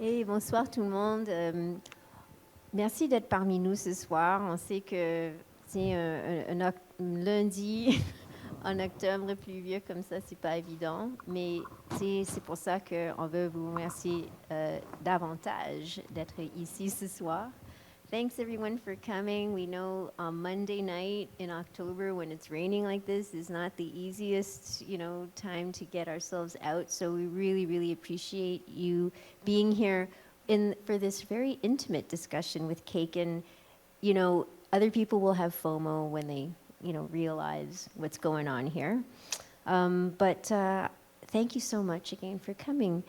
Et bonsoir tout le monde. Merci d'être parmi nous ce soir. On sait que c'est un lundi en octobre pluvieux comme ça, c'est pas évident. Mais c'est pour ça qu'on veut vous remercier davantage d'être ici ce soir. Thanks everyone for coming. We know on Monday night in October when it's raining like this is not the easiest, time to get ourselves out. So we really, really appreciate you being here for this very intimate discussion with Keiken. Other people will have FOMO when they, realize what's going on here. But thank you so much again for coming.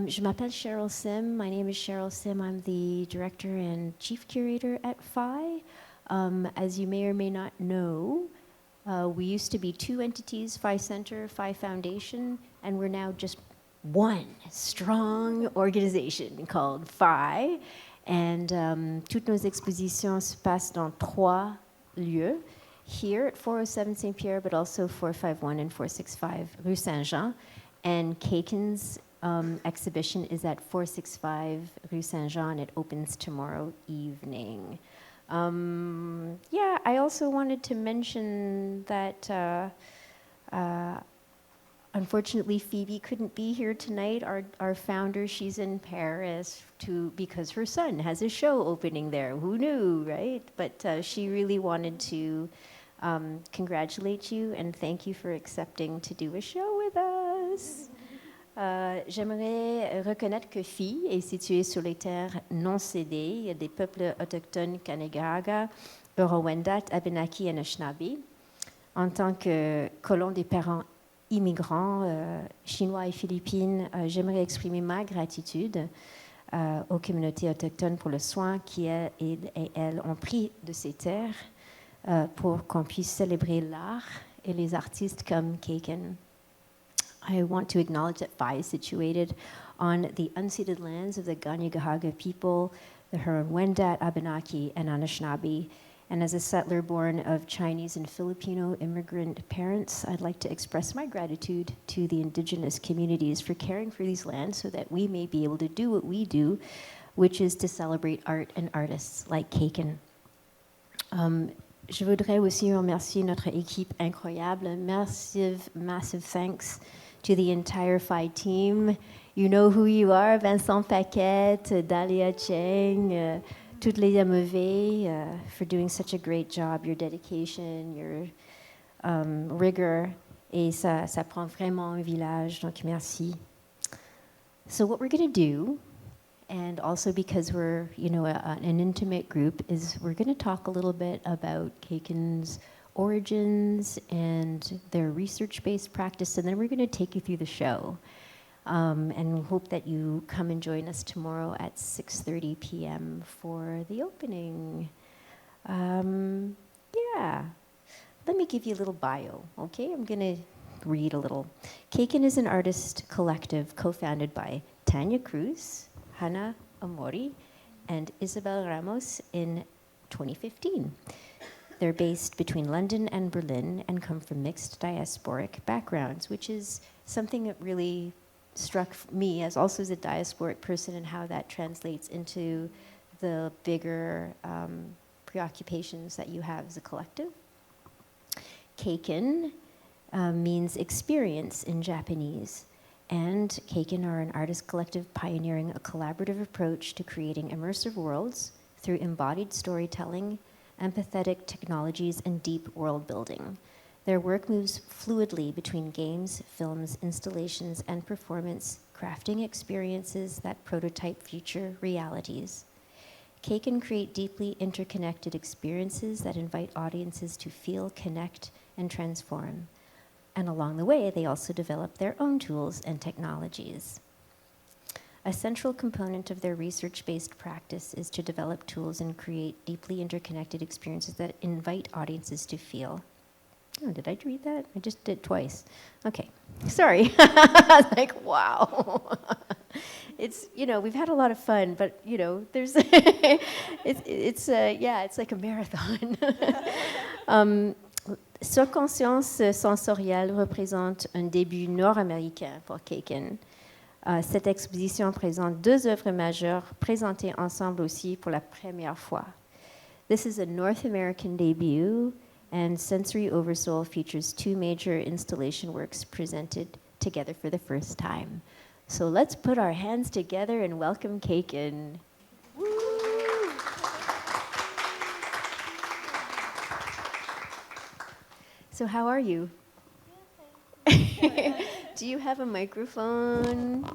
Je m'appelle Cheryl Sim. My name is Cheryl Sim. I'm the director and chief curator at PHI. As you may or may not know, we used to be two entities, PHI Center, PHI Foundation, and we're now just one strong organization called PHI. And toutes nos expositions se passent dans 3 lieux, here at 407 St. Pierre, but also 451 and 465 Rue Saint-Jean. And Keiken's exhibition is at 465 Rue Saint-Jean, and it opens tomorrow evening. I also wanted to mention that unfortunately Phoebe couldn't be here tonight. Our founder, she's in Paris because her son has a show opening there. Who knew, right? But she really wanted to congratulate you and thank you for accepting to do a show with us. J'aimerais reconnaître que PHI est situé sur les terres non cédées des peuples autochtones Keiken, 𝘚𝘦𝘯𝘴𝘰𝘳𝘺, Abenaki et Anishinaabe. En tant que colon des parents immigrants chinois et philippines, j'aimerais exprimer ma gratitude aux communautés autochtones pour le soin qu'elles et elles ont pris de ces terres pour qu'on puisse célébrer l'art et les artistes comme Keiken. I want to acknowledge that PHI is situated on the unceded lands of the 𝘚𝘦𝘯𝘴𝘰𝘳𝘺 people, the Hui-Wendat, Abenaki, and Anishinaabe. And as a settler born of Chinese and Filipino immigrant parents, I'd like to express my gratitude to the indigenous communities for caring for these lands so that we may be able to do what we do, which is to celebrate art and artists like Keiken. Je voudrais aussi remercier notre équipe incroyable. Massive thanks to the entire PHI team. You know who you are, Vincent Paquette, Dalia Cheng, toutes les 𝘚𝘧𝘳𝘃, for doing such a great job, your dedication, your rigor, et ça prend vraiment un village, donc merci. So what we're going to do, and also because we're, an intimate group, is we're going to talk a little bit about Keiken's origins and their research-based practice, and then we're going to take you through the show. And we hope that you come and join us tomorrow at 6:30 p.m. for the opening. Let me give you a little bio, okay? I'm going to read a little. Keiken is an artist collective co-founded by Tanya Cruz, Hannah Omori, and Isabel Ramos in 2015. They're based between London and Berlin and come from mixed diasporic backgrounds, which is something that really struck me as also as a diasporic person and how that translates into the bigger preoccupations that you have as a collective. Keiken means experience in Japanese, and Keiken are an artist collective pioneering a collaborative approach to creating immersive worlds through embodied storytelling, empathetic technologies, and deep world building. Their work moves fluidly between games, films, installations, and performance, crafting experiences that prototype future realities. Keiken create deeply interconnected experiences that invite audiences to feel, connect, and transform. And along the way, they also develop their own tools and technologies. A central component of their research-based practice is to develop tools and create deeply interconnected experiences that invite audiences to feel. Oh, did I read that? I just did twice. Okay, sorry. I was like, wow. It's, we've had a lot of fun, but, there's, it's like a marathon. Surconscience sensorielle représente un début nord-américain pour Keiken. Cette exposition présente 2 œuvres majeures présentées ensemble aussi pour la première fois. This is a North American debut, and Sensory Oversoul features 2 major installation works presented together for the first time. So let's put our hands together and welcome Keiken. So how are you? Do you have a microphone?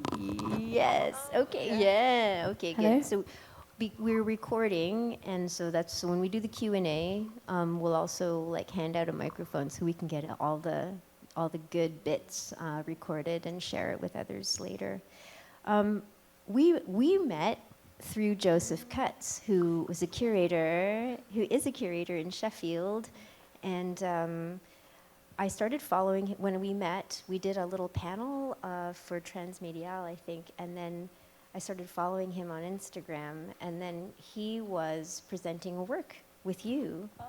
Yes. Okay. Yeah. Okay. Hello? Good. So we're recording, and so that's when we do the Q&A. We'll also like hand out a microphone so we can get all the good bits recorded and share it with others later. We met through Joseph Cutts, who is a curator in Sheffield, and I started following him when we met. We did a little panel for Transmedial, I think, and then I started following him on Instagram, and then he was presenting a work with you. Oh.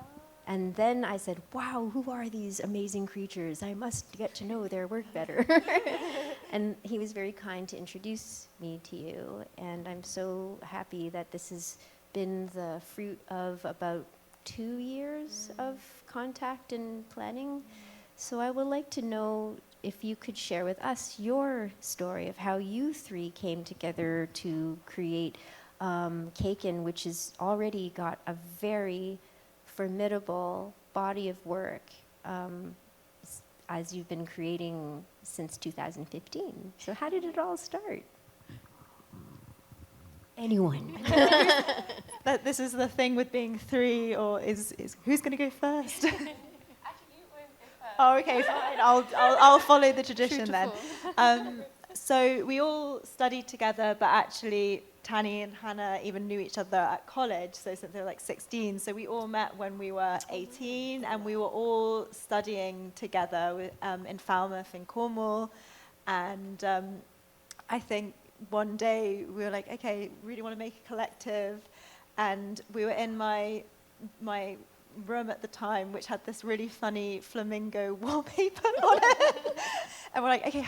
And then I said, wow, who are these amazing creatures? I must get to know their work better. And he was very kind to introduce me to you, and I'm so happy that this has been the fruit of about 2 years of contact and planning. So I would like to know if you could share with us your story of how you 3 came together to create Keiken, which has already got a very formidable body of work as you've been creating since 2015. So how did it all start? Anyone? That this is the thing with being 3, or is who's going to go first? Oh, okay, fine. I'll follow the tradition then. So we all studied together, but actually Tani and Hannah even knew each other at college, so since they were like 16. So we all met when we were 18, and we were all studying together in Falmouth in Cornwall. And I think one day we were like, okay, really want to make a collective. And we were in my room at the time, which had this really funny flamingo wallpaper on it. And we're like, okay,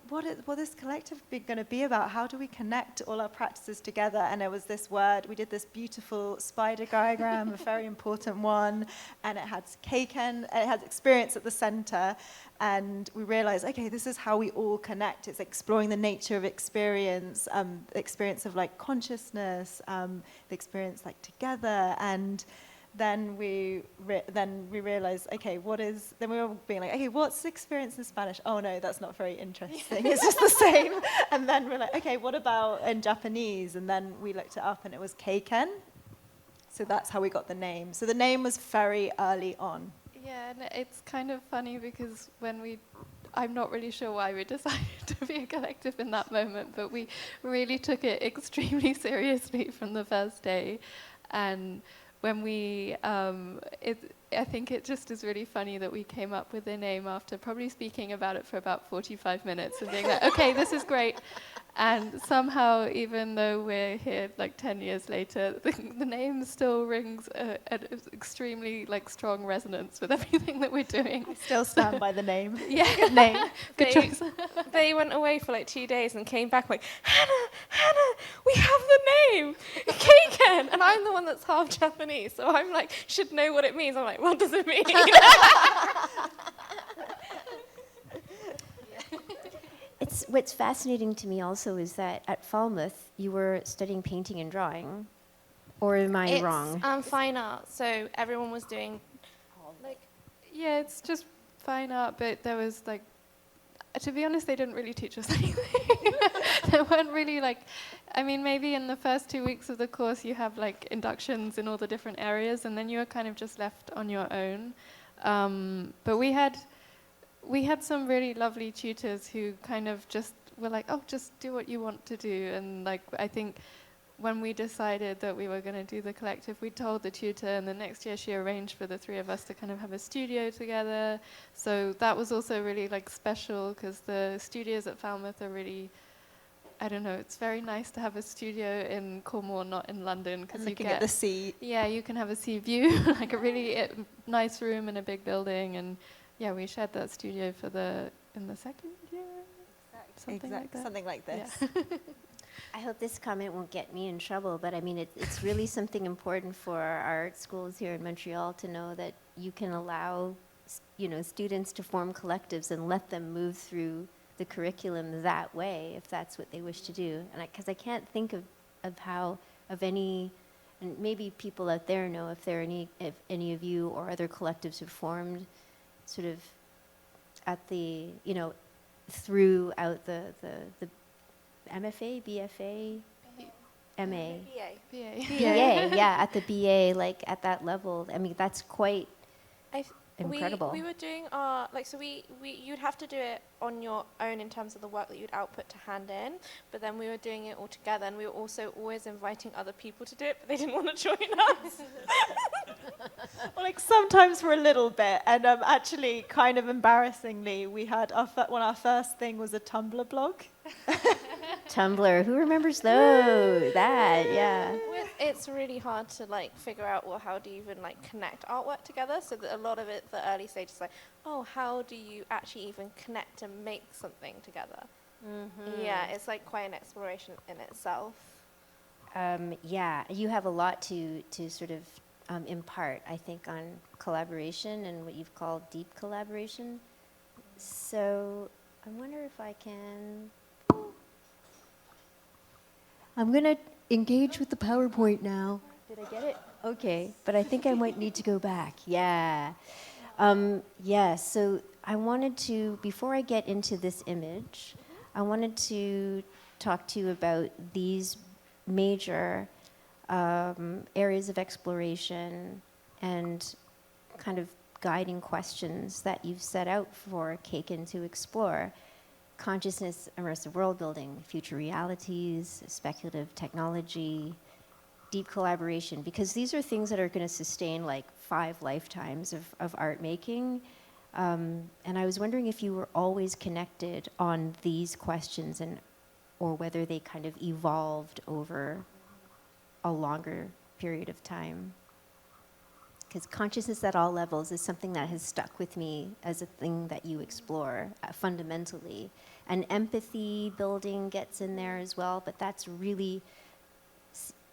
what is this collective going to be about? How do we connect all our practices together? And there was this word, we did this beautiful spider diagram, a very important one, and it had Keiken, and it had experience at the center. And we realized, okay, this is how we all connect. It's exploring the nature of experience, the experience of like consciousness, the experience like together. And then we realized, okay, then we were being like, okay, what's experience in Spanish? Oh no, that's not very interesting. It's just the same. And then we're like, okay, what about in Japanese? And then we looked it up, and it was Keiken. So that's how we got the name. So the name was very early on. Yeah, and it's kind of funny because I'm not really sure why we decided to be a collective in that moment, but we really took it extremely seriously from the first day. And when I think it just is really funny that we came up with the name after probably speaking about it for about 45 minutes and being like, okay, this is great. And somehow, even though we're here like 10 years later, the name still rings an extremely like strong resonance with everything that we're doing. I still stand by the name. Yeah. Good name. Good choice. They went away for like 2 days and came back like, Hannah, we have the name, Keiken. And I'm the one that's half Japanese, so I'm like, should know what it means. I'm like, what does it mean? What's fascinating to me also is that at Falmouth you were studying painting and drawing, or am I wrong? It's fine art, so everyone was doing like... Yeah, it's just fine art, but there was like, to be honest, they didn't really teach us anything. There weren't really like, I mean, maybe in the first 2 weeks of the course you have like inductions in all the different areas, and then you are kind of just left on your own. But we had some really lovely tutors who kind of just were like, oh, just do what you want to do. And like, I think when we decided that we were going to do the collective, we told the tutor, and the next year she arranged for the 3 of us to kind of have a studio together. So that was also really like special, because the studios at Falmouth are really, I don't know, it's very nice to have a studio in Cornwall, not in London, because you get at the sea. Yeah, you can have a sea view, like a really nice room in a big building. And yeah, we shared that studio in the second year. Something like this. Yeah. I hope this comment won't get me in trouble, but I mean, it's really something important for our art schools here in Montreal to know that you can allow, students to form collectives and let them move through the curriculum that way, if that's what they wish to do. And because I can't think of any, and maybe people out there know if any of you or other collectives have formed sort of at the, throughout the MFA, BFA, MA. BA. BA, yeah, at the BA, like at that level. I mean, that's quite incredible. We were doing our, you'd have to do it on your own in terms of the work that you'd output to hand in, but then we were doing it all together, and we were also always inviting other people to do it, but they didn't want to join us. Well, sometimes for a little bit, and actually, kind of embarrassingly, we had our first thing was a Tumblr blog. Tumblr, who remembers those? That, yeah. It's really hard to figure out, well, how do you even connect artwork together? So that a lot of it, the early stage is how do you actually even connect and make something together? Mm-hmm. Yeah, it's quite an exploration in itself. Yeah, you have a lot to sort of impart, I think, on collaboration and what you've called deep collaboration. So I wonder if I can... I'm going to engage with the PowerPoint now. Did I get it? Okay, but I think I might need to go back. Yeah. So I wanted to, before I get into this image, I wanted to talk to you about these major areas of exploration and kind of guiding questions that you've set out for Keiken to explore. Consciousness, immersive world building, future realities, speculative technology, deep collaboration, because these are things that are going to sustain 5 lifetimes of art making. And I was wondering if you were always connected on these questions or whether they kind of evolved over a longer period of time. Because consciousness at all levels is something that has stuck with me as a thing that you explore fundamentally. And empathy building gets in there as well, but that's really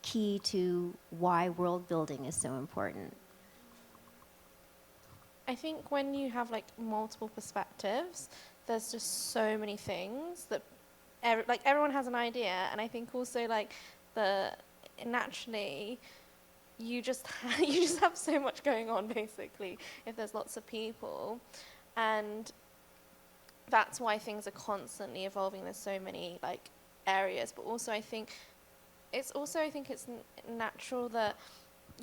key to why world building is so important. I think when you have multiple perspectives, there's just so many things that everyone has an idea, and I think also naturally you just have so much going on basically if there's lots of people, and that's why things are constantly evolving. There's so many areas, but also I think it's natural that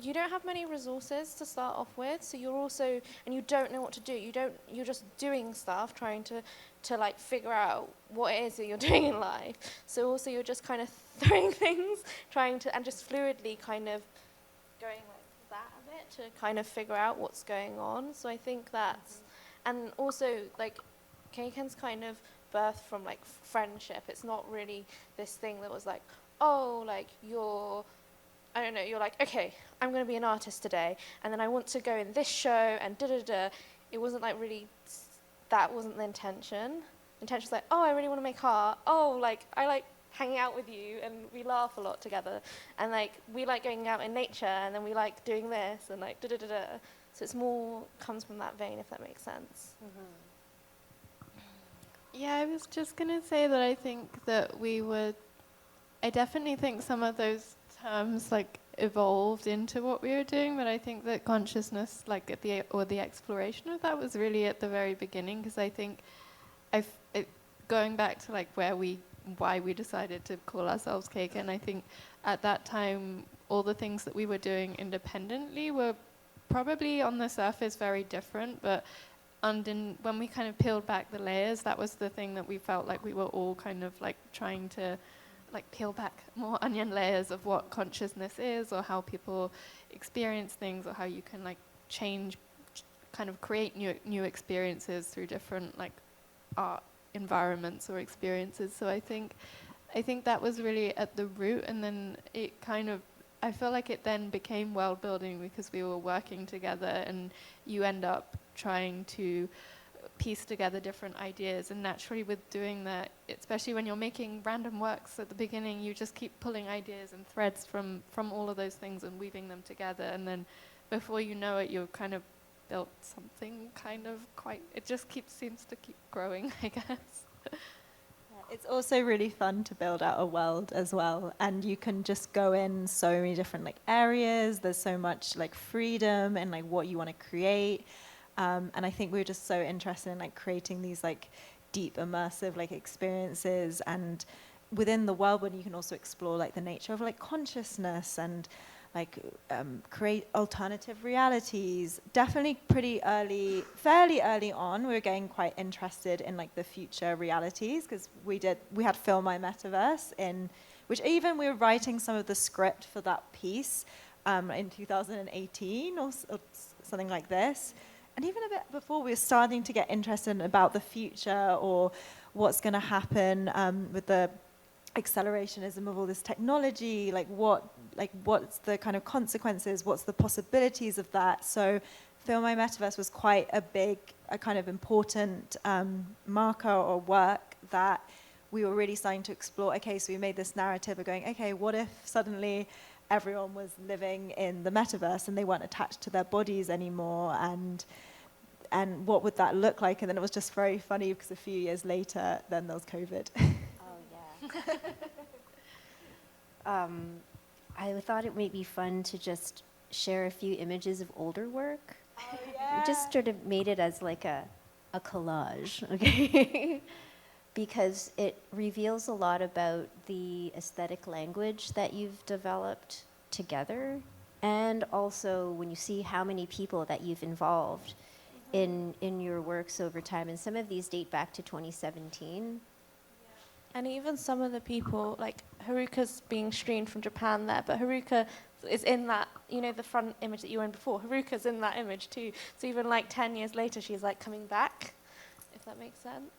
you don't have many resources to start off with, so you don't know what to do. You're just doing stuff, trying to figure out what it is that you're doing in life. So also you're just kind of throwing things, and just fluidly kind of going that a bit to kind of figure out what's going on. So I think that's, and also Keiken's kind of birthed from friendship. It's not really this thing that was you're okay, I'm going to be an artist today, and then I want to go in this show, and da-da-da. It wasn't that wasn't the intention. The intention was I really want to make art. I like hanging out with you, and we laugh a lot together, and we like going out in nature, and then we like doing this, and da-da-da-da. So it's more comes from that vein, if that makes sense. Mm-hmm. Yeah, I was just going to say that I think that I definitely think some of those terms evolved into what we were doing, but I think that consciousness, the exploration of that was really at the very beginning, because I think going back to why we decided to call ourselves Keiken, I think at that time all the things that we were doing independently were probably on the surface very different, but when we kind of peeled back the layers, that was the thing that we felt like we were all kind of trying to peel back more onion layers of what consciousness is, or how people experience things, or how you can change, kind of create new experiences through different art environments or experiences. So I think that was really at the root, and then it kind of, I feel like it then became world building because we were working together, and you end up trying to piece together different ideas. And naturally with doing that, especially when you're making random works at the beginning, you just keep pulling ideas and threads from all of those things and weaving them together. And then before you know it, you've kind of built something kind of quite, it just seems to keep growing, I guess. It's also really fun to build out a world as well, and you can just go in so many different like areas. There's so much like freedom and like what you want to create, and I think we're just so interested in like creating these like deep immersive like experiences, and within the world when you can also explore like the nature of like consciousness and like create alternative realities. Definitely fairly early on, we were getting quite interested in like the future realities, because we had ''𝘚𝘦𝘯𝘴𝘰𝘳𝘺 in which even we were writing some of the script for that piece in 2018 or something like this. And even a bit before, we were starting to get interested about the future or what's going to happen with the accelerationism of all this technology, what's the kind of consequences, what's the possibilities of that. So ''𝘚𝘦𝘯𝘴𝘰𝘳𝘺 was quite a kind of important marker or work that we were really starting to explore. Okay, so we made this narrative of going, okay, what if suddenly everyone was living in the metaverse and they weren't attached to their bodies anymore, and what would that look like? And then it was just very funny because a few years later, then there was COVID. I thought it might be fun to just share a few images of older work. Oh, yeah. We just sort of made it as like a collage, okay? Because it reveals a lot about the aesthetic language that you've developed together, and also when you see how many people that you've involved in your works over time. And some of these date back to 2017. And even some of the people, like Haruka's being streamed from Japan there, but Haruka is in that, the front image that you were in before. Haruka's in that image too. So even like 10 years later, she's like coming back, if that makes sense.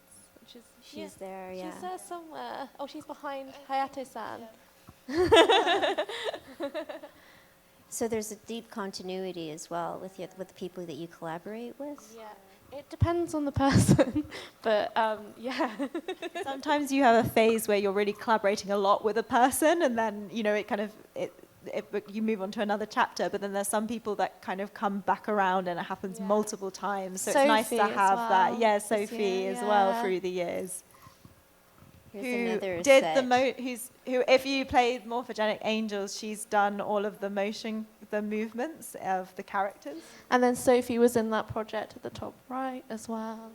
Which is, She's there, yeah. She's there somewhere. Oh, she's behind Hayato-san. So there's a deep continuity as well with the people that you collaborate with. Yeah, it depends on the person, but yeah. Sometimes you have a phase where you're really collaborating a lot with a person, and then you move on to another chapter. But then there's some people that kind of come back around, and it happens multiple times. So it's nice to have that. Yeah, Sophie as well through the years. Here's who did who if you played Morphogenic Angels, she's done all of the movements of the characters. And then Sophie was in that project at the top right as well.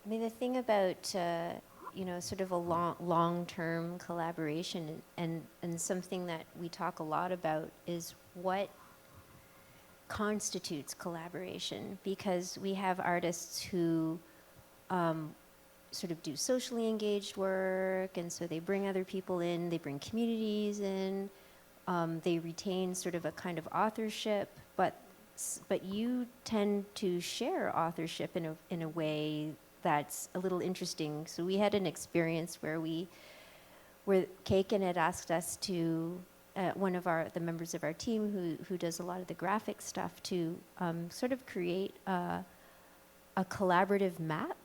I mean, the thing about sort of a long-term collaboration, and something that we talk a lot about is what constitutes collaboration, because we have artists who sort of do socially engaged work, and so they bring other people in, they bring communities in, they retain sort of a kind of authorship, but you tend to share authorship in a way that's a little interesting. So we had an experience where Keiken had asked us to, one of the members of our team who does a lot of the graphic stuff, to sort of create a collaborative map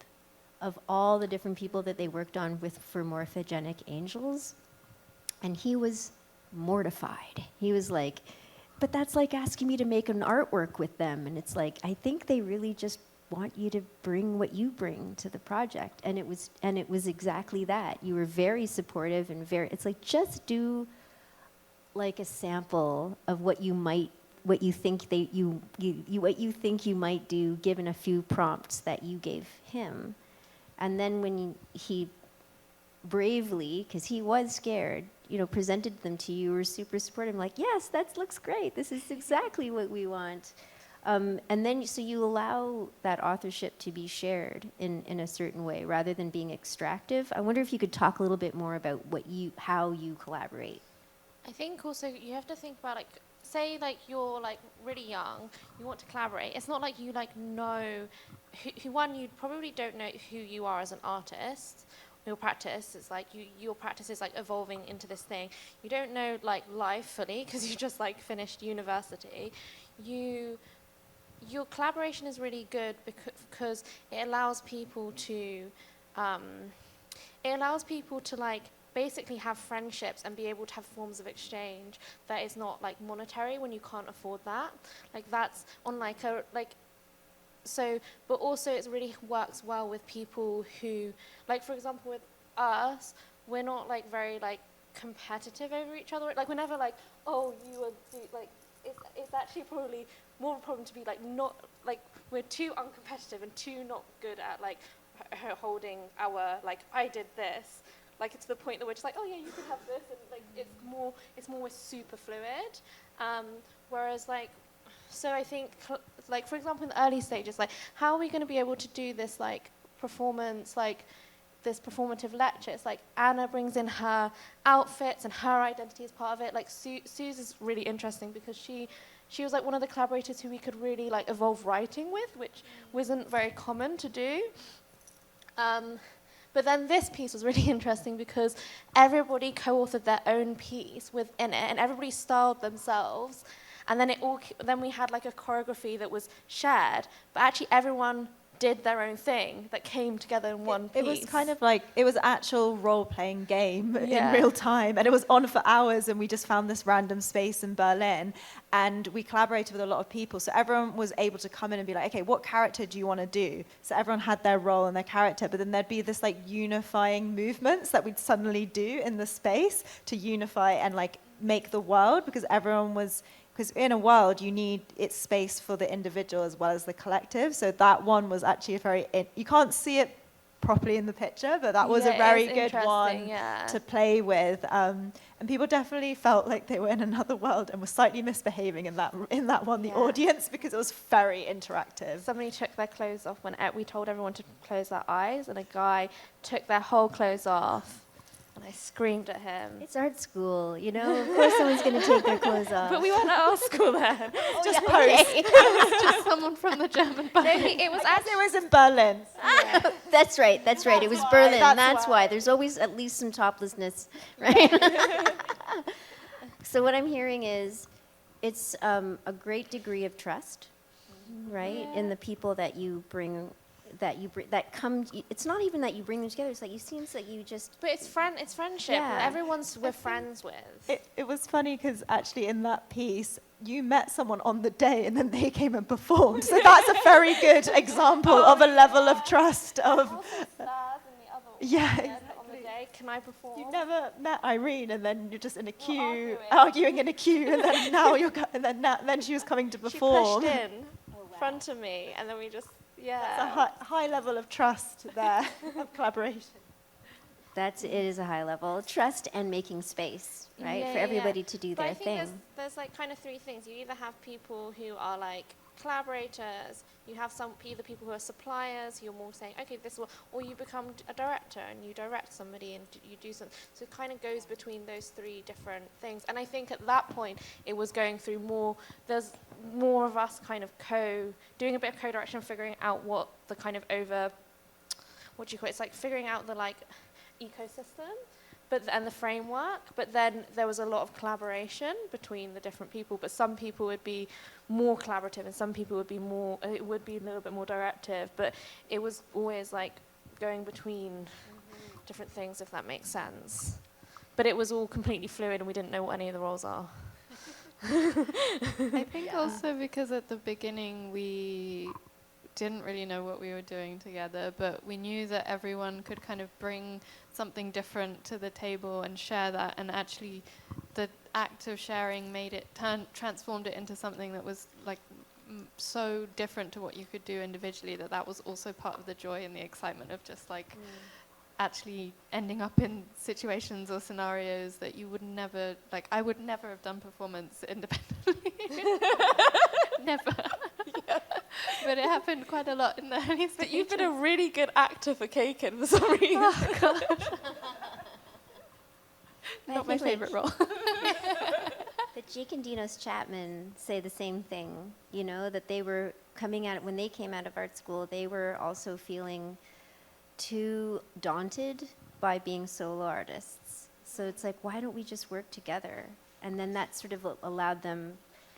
of all the different people that they worked on for Morphogenic Angels. And he was mortified. He was like, but that's like asking me to make an artwork with them. And it's like, I think they really just want you to bring what you bring to the project. And it was exactly that. You were very supportive and it's like, just do like a sample of what you think you might do, given a few prompts that you gave him. And then when he bravely, because he was scared, presented them to you, you were super supportive. I'm like, yes, that looks great. This is exactly what we want. And then, so you allow that authorship to be shared in a certain way, rather than being extractive. I wonder if you could talk a little bit more about how you collaborate. I think also you have to think about, like, say like you're like really young, you want to collaborate. It's not like you like know you probably don't know who you are as an artist. Your practice is like your practice is like evolving into this thing. You don't know like life fully because you just like finished university. your collaboration is really good because it allows people to like basically have friendships and be able to have forms of exchange that is not like monetary when you can't afford that. Like that's on like a like so, but also it really works well with people who, like for example with us, we're not like very like competitive over each other. Like we're never like, oh, you are like it's actually probably more of a problem to be like not like we're too uncompetitive and too not good at like holding our like I did this. Like it's to the point that we're just like, oh yeah, you can have this, and like it's more super fluid. Whereas like, so I think like for example in the early stages, like how are we going to be able to do this like performance, like this performative lecture? It's like Anna brings in her outfits and her identity as part of it. Like Suze is really interesting because she was like one of the collaborators who we could really like evolve writing with, which wasn't very common to do. But then this piece was really interesting because everybody co-authored their own piece within it, and everybody styled themselves. And then we had like a choreography that was shared, but actually everyone did their own thing that came together in one piece. It was kind of like, it was an actual role-playing game Yeah. in real time, and it was on for hours, and we just found this random space in Berlin, and we collaborated with a lot of people, so everyone was able to come in and be like, okay, what character do you want to do? So everyone had their role and their character, but then there'd be this like unifying movements that we'd suddenly do in the space to unify and like make the world, because everyone was... Because in a world, you need its space for the individual as well as the collective. So that one was actually a very... you can't see it properly in the picture, but that was a very good one to play with. And people definitely felt like they were in another world and were slightly misbehaving in that one, the audience, because it was very interactive. Somebody took their clothes off when we told everyone to close their eyes, and a guy took their whole clothes off. And I screamed at him. It's art school, you know. Of course, someone's going to take their clothes off. But we weren't at art school then. Just post. It was just someone from the German No, ballet. it was As it was in Berlin. Yeah. That's right. It was why, Berlin. that's That's why. why. There's always at least some toplessness, right? So what I'm hearing is it's a great degree of trust, right, in the people that you bring. That come. It's not even that you bring them together. It's like it seems like you just. But it's friendship. Yeah. We're friends with. It was funny because actually in that piece, you met someone on the day and then they came and performed. So that's a very good example of a level of trust. Yeah, exactly. On the day, can I perform? You never met Irene, and then you're just in a queue, arguing in a queue, and then now then she was coming to perform. She pushed in front of me, and then we just. Yeah. That's a high level of trust there, of collaboration. It is a high level of trust and making space, right, for everybody to do but their I think thing. there's like kind of three things. You either have people who are like collaborators, you have either people who are suppliers, you're more saying, okay, this will, or you become a director and you direct somebody and you do something. So it kind of goes between those three different things. And I think at that point, it was going through there's more of us kind of doing a bit of co-direction, figuring out what the kind of it's like figuring out the like ecosystem, and the framework, but then there was a lot of collaboration between the different people, but some people would be more collaborative and some people would be a little bit more directive, but it was always like going between different things, if that makes sense. But it was all completely fluid and we didn't know what any of the roles are. I think also because at the beginning we didn't really know what we were doing together, but we knew that everyone could kind of bring something different to the table and share that, and actually the act of sharing transformed it into something that was like so different to what you could do individually, that was also part of the joy and the excitement of just like actually ending up in situations or scenarios that you would never, like I would never have done performance independently. Never. Yeah. But it happened quite a lot in the early stages. But you've been a really good actor for Keiken for some reason. Oh, gosh. Not my favorite role. But Jake and Dinos Chapman say the same thing, you know, that they were when they came out of art school, they were also feeling too daunted by being solo artists. So it's like, why don't we just work together? And then that sort of allowed them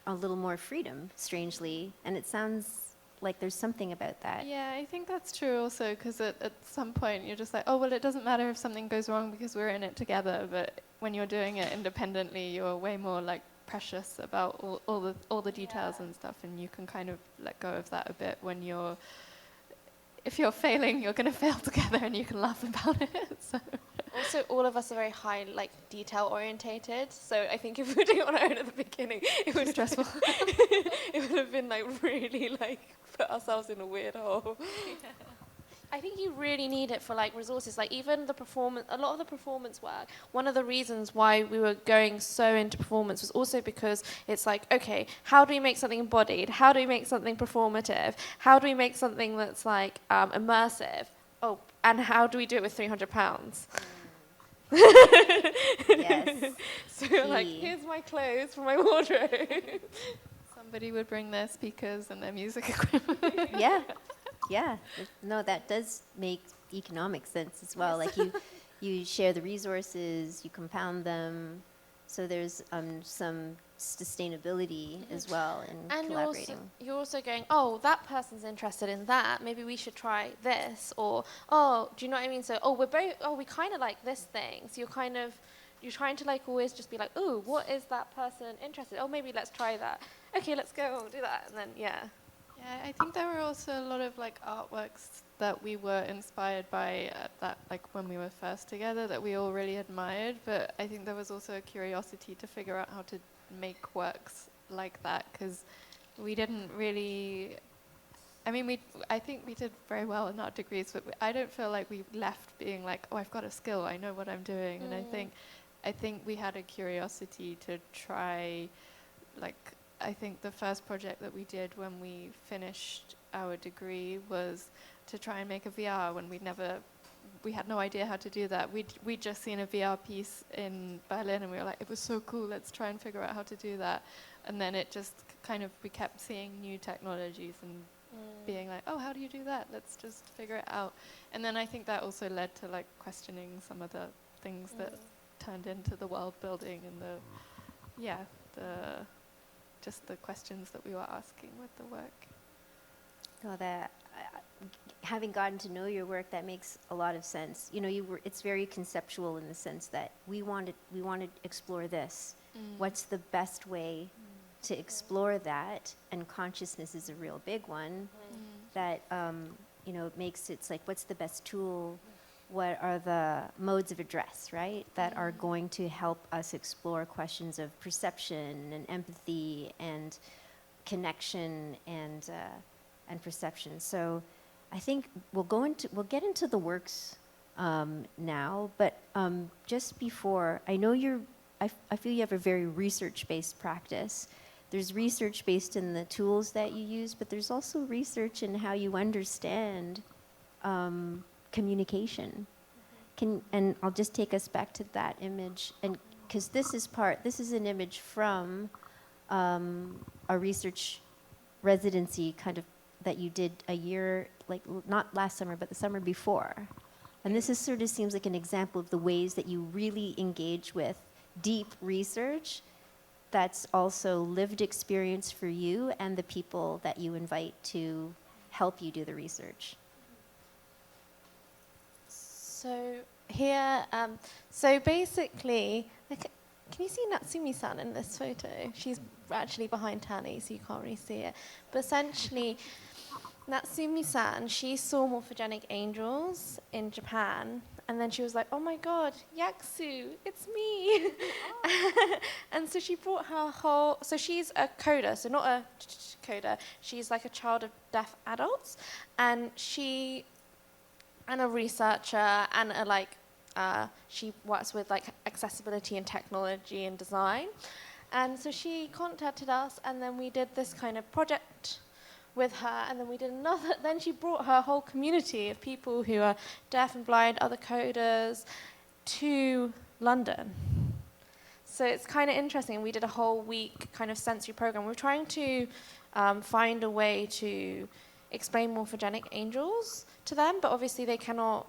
a little more freedom, strangely. And it sounds like there's something about that. Yeah, I think that's true also, because at some point you're just like, oh, well, it doesn't matter if something goes wrong because we're in it together. But when you're doing it independently, you're way more like precious about all the details and stuff, and you can kind of let go of that a bit when you're, if you're failing, you're going to fail together and you can laugh about it. So. Also, all of us are very high, like, detail orientated. So I think if we were doing it on our own at the beginning, it would stressful. it would have been like really like put ourselves in a weird hole. Yeah. I think you really need it for like resources, like even the performance, a lot of the performance work. One of the reasons why we were going so into performance was also because it's like, okay, how do we make something embodied? How do we make something performative? How do we make something that's like immersive? Oh, and how do we do it with £300? Yes. So you're like, here's my clothes from my wardrobe. Somebody would bring their speakers and their music equipment. Yeah. Yeah. No, that does make economic sense as well. Like you share the resources, you compound them. So there's some sustainability as well in and collaborating. You're also going, oh, that person's interested in that. Maybe we should try this. Or, oh, do you know what I mean? So, oh, we kind of like this thing. So you're trying to like always just be like, oh, what is that person interested in? Oh, maybe let's try that. Okay, let's go do that. And then, yeah. Yeah, I think there were also a lot of like artworks that we were inspired by that, like when we were first together, that we all really admired. But I think there was also a curiosity to figure out how to make works like that, because we didn't really. I mean, I think we did very well in our degrees, but I don't feel like we left being like, oh, I've got a skill, I know what I'm doing. And I think we had a curiosity to try, like. I think the first project that we did when we finished our degree was to try and make a VR when we had no idea how to do that. We'd just seen a VR piece in Berlin and we were like, it was so cool, let's try and figure out how to do that. And then it just kind of, we kept seeing new technologies and being like, oh, how do you do that? Let's just figure it out. And then I think that also led to like questioning some of the things that turned into the world building and just the questions that we were asking with the work. Well, having gotten to know your work, that makes a lot of sense. You know, it's very conceptual in the sense that we want to explore this. What's the best way to explore that? And consciousness is a real big one. That it's like, what's the best tool? What are the modes of address, right, that are going to help us explore questions of perception and empathy and connection and perception. So I think we'll get into the works now, but just before, I know I feel you have a very research-based practice. There's research based in the tools that you use, but there's also research in how you understand communication. And I'll just take us back to that image, and because this is an image from a research residency kind of that you did a year, like not last summer, but the summer before. And this sort of seems like an example of the ways that you really engage with deep research that's also lived experience for you and the people that you invite to help you do the research. So here, so basically, can you see Natsumi-san in this photo? She's actually behind Tani, so you can't really see it. But essentially, Natsumi-san, she saw morphogenic angels in Japan, and then she was like, oh my God, Yaksu, it's me. And so she brought her so she's a coder, so not a coder, she's like a child of deaf adults, and a researcher, and she works with like accessibility and technology and design. And so she contacted us, and then we did this kind of project with her, and then we did another, then she brought her whole community of people who are deaf and blind, other coders, to London. So it's kind of interesting. We did a whole week kind of sensory program. We're trying to find a way to explain morphogenic angels to them, but obviously they can't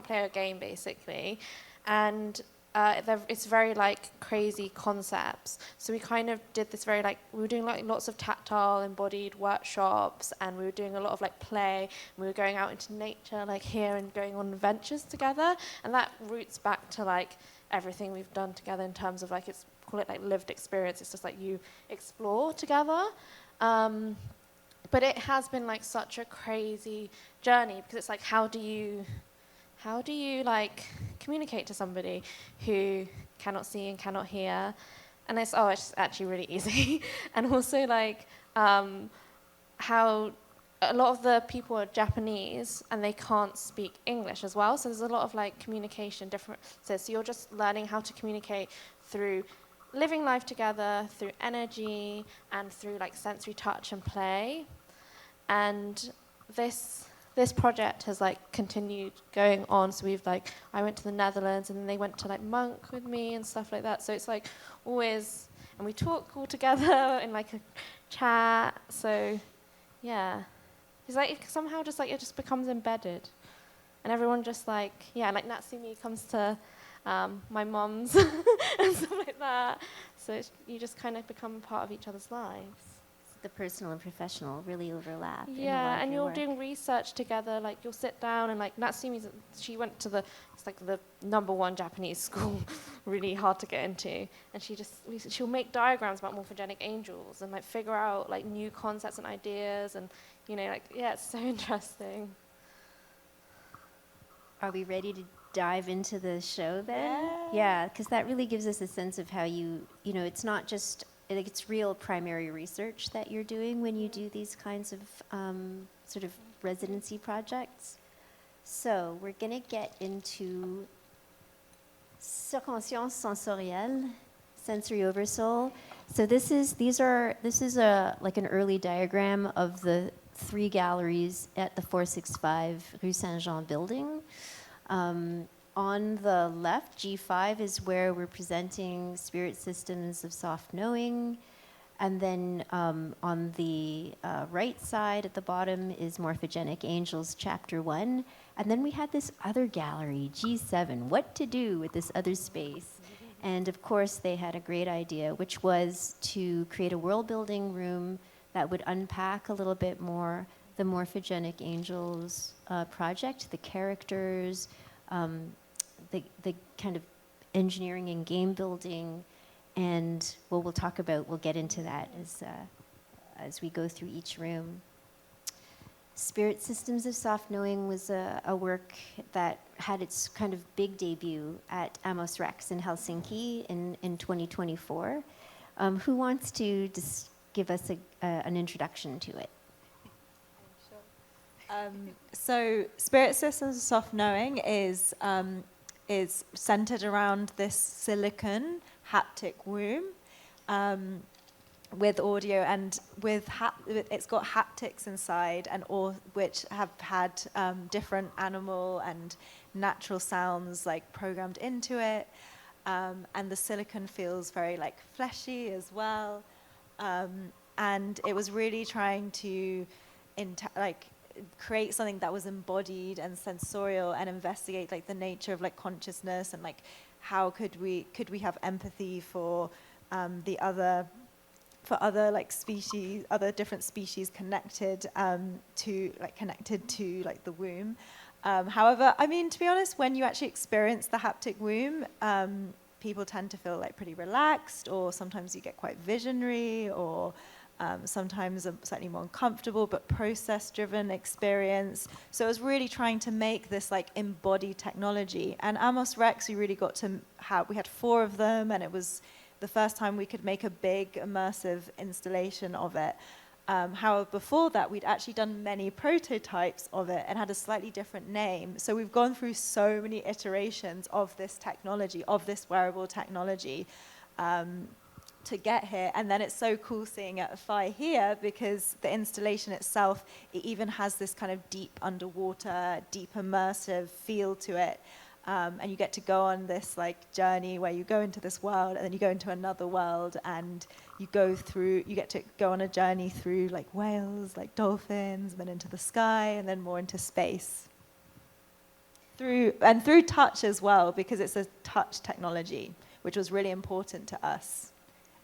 play a game basically. And it's very like crazy concepts. So we kind of did this very like, we were doing like lots of tactile embodied workshops, and we were doing a lot of like play, and we were going out into nature like here and going on adventures together, and that roots back to like everything we've done together in terms of like, it's call it like lived experience. It's just like you explore together. But it has been like such a crazy journey, because it's like, how do you like communicate to somebody who cannot see and cannot hear? And it's actually really easy. And also like how a lot of the people are Japanese and they can't speak English as well. So there's a lot of like communication differences. So you're just learning how to communicate through living life together, through energy, and through like sensory touch and play. And this project has like continued going on. So we've like, I went to the Netherlands, and then they went to like Monk with me and stuff like that. So it's like always, and we talk all together in like a chat. So yeah, it's like somehow just like it just becomes embedded, and everyone just like, yeah, like Natsumi comes to my mom's and stuff like that. So you just kind of become part of each other's lives. The personal and professional really overlap. Yeah, and you're doing research together. Like you'll sit down and like Natsumi's, she went to it's like the #1 Japanese school, really hard to get into. And she'll make diagrams about morphogenic angels and like figure out like new concepts and ideas, and like, yeah, it's so interesting. Are we ready to dive into the show then? Yeah, because that really gives us a sense of how it's not just, it's real primary research that you're doing when you do these kinds of sort of residency projects. So we're going to get into Surconscience sensorielle, sensory oversoul. So this is like an early diagram of the 3 galleries at the 465 Rue Saint-Jean building. On the left, G5 is where we're presenting spirit systems of soft knowing. And then on the right side at the bottom is Morphogenic Angels, Chapter 1. And then we had this other gallery, G7, what to do with this other space. And of course, they had a great idea, which was to create a world-building room that would unpack a little bit more the Morphogenic Angels project, the characters, the kind of engineering and game building, and we'll get into that as we go through each room. Spirit Systems of Soft Knowing was a work that had its kind of big debut at Amos Rex in Helsinki in 2024. Who wants to just give us an introduction to it? So Spirit Systems of Soft Knowing is centered around this silicon haptic womb with audio, and it's got haptics inside, and all which have had different animal and natural sounds like programmed into it, and the silicon feels very like fleshy as well, and it was really trying to create something that was embodied and sensorial, and investigate like the nature of like consciousness, and like how could we have empathy for other like species, other different species connected to the womb. However, I mean, to be honest, when you actually experience the haptic womb, people tend to feel like pretty relaxed, or sometimes you get quite visionary, or sometimes a slightly more uncomfortable but process-driven experience. So I was really trying to make this like embodied technology. And Amos Rex, we really got to we had 4 of them, and it was the first time we could make a big immersive installation of it. However, before that, we'd actually done many prototypes of it and had a slightly different name. So we've gone through so many iterations of this technology, of this wearable technology, to get here. And then it's so cool seeing it at PHI here, because the installation itself, it even has this kind of deep underwater, deep immersive feel to it. And you get to go on this like journey where you go into this world, and then you go into another world, and you get to go on a journey through like whales, like dolphins, and then into the sky, and then more into space. through touch as well, because it's a touch technology, which was really important to us.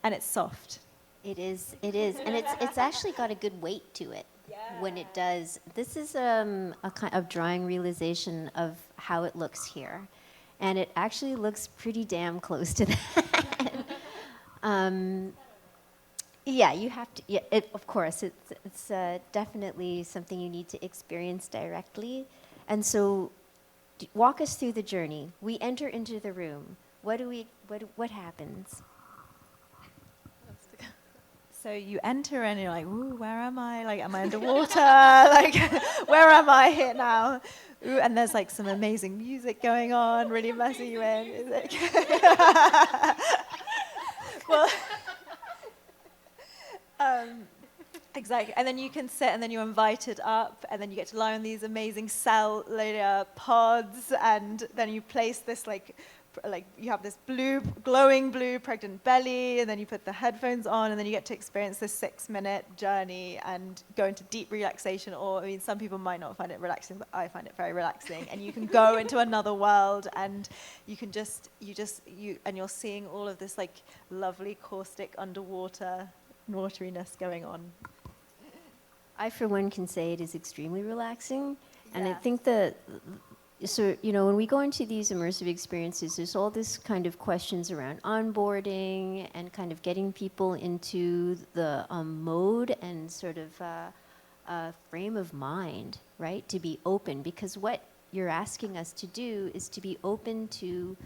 And it's soft. It is, and it's actually got a good weight to it when it does. This is a kind of drawing realization of how it looks here, and it actually looks pretty damn close to that. Yeah, you have to. Yeah, of course, it's definitely something you need to experience directly, and so walk us through the journey. We enter into the room. What happens? So you enter and you're like, ooh, where am I? Like, am I underwater? Like, where am I here now? Ooh, and there's like some amazing music going on, really messing you in. Is it? Well, exactly. And then you can sit, and then you're invited up, and then you get to lie on these amazing cell layer pods, and then you place this like you have this glowing blue pregnant belly, and then you put the headphones on, and then you get to experience this 6-minute journey and go into deep relaxation. Or, I mean, some people might not find it relaxing, but I find it very relaxing. And you can go into another world, and you can and you're seeing all of this like lovely caustic underwater wateriness going on. I, for one, can say it is extremely relaxing, and I Yes. think that. So, when we go into these immersive experiences, there's all this kind of questions around onboarding and kind of getting people into the mode and sort of frame of mind, right? To be open, because what you're asking us to do is to be open to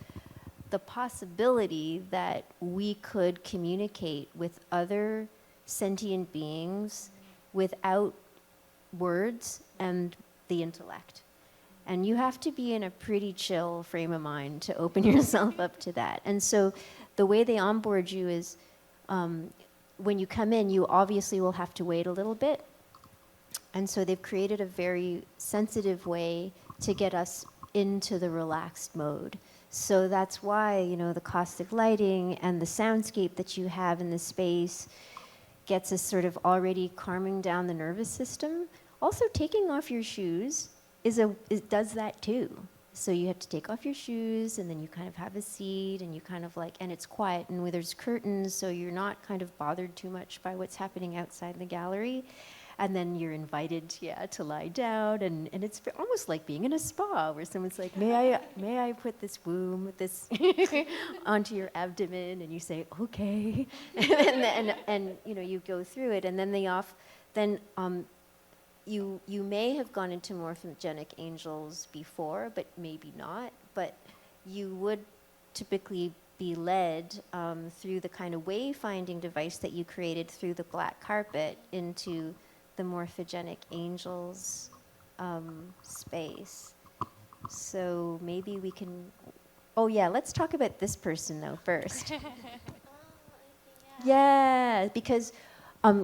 the possibility that we could communicate with other sentient beings without words and the intellect. And you have to be in a pretty chill frame of mind to open yourself up to that. And so the way they onboard you is when you come in, you obviously will have to wait a little bit. And so they've created a very sensitive way to get us into the relaxed mode. So that's why, the caustic lighting and the soundscape that you have in the space gets us sort of already calming down the nervous system. Also, taking off your shoes it does that too. So you have to take off your shoes, and then you kind of have a seat, and you kind of and it's quiet, and there's curtains, so you're not kind of bothered too much by what's happening outside the gallery. And then you're invited, to lie down, and it's almost like being in a spa, where someone's like, may I put this womb, this onto your abdomen, and you say, okay, and you go through it, and then You may have gone into morphogenic angels before, but maybe not. But you would typically be led through the kind of wayfinding device that you created through the black carpet into the morphogenic angels space. So maybe we can. Oh yeah, let's talk about this person though first. Yeah, because.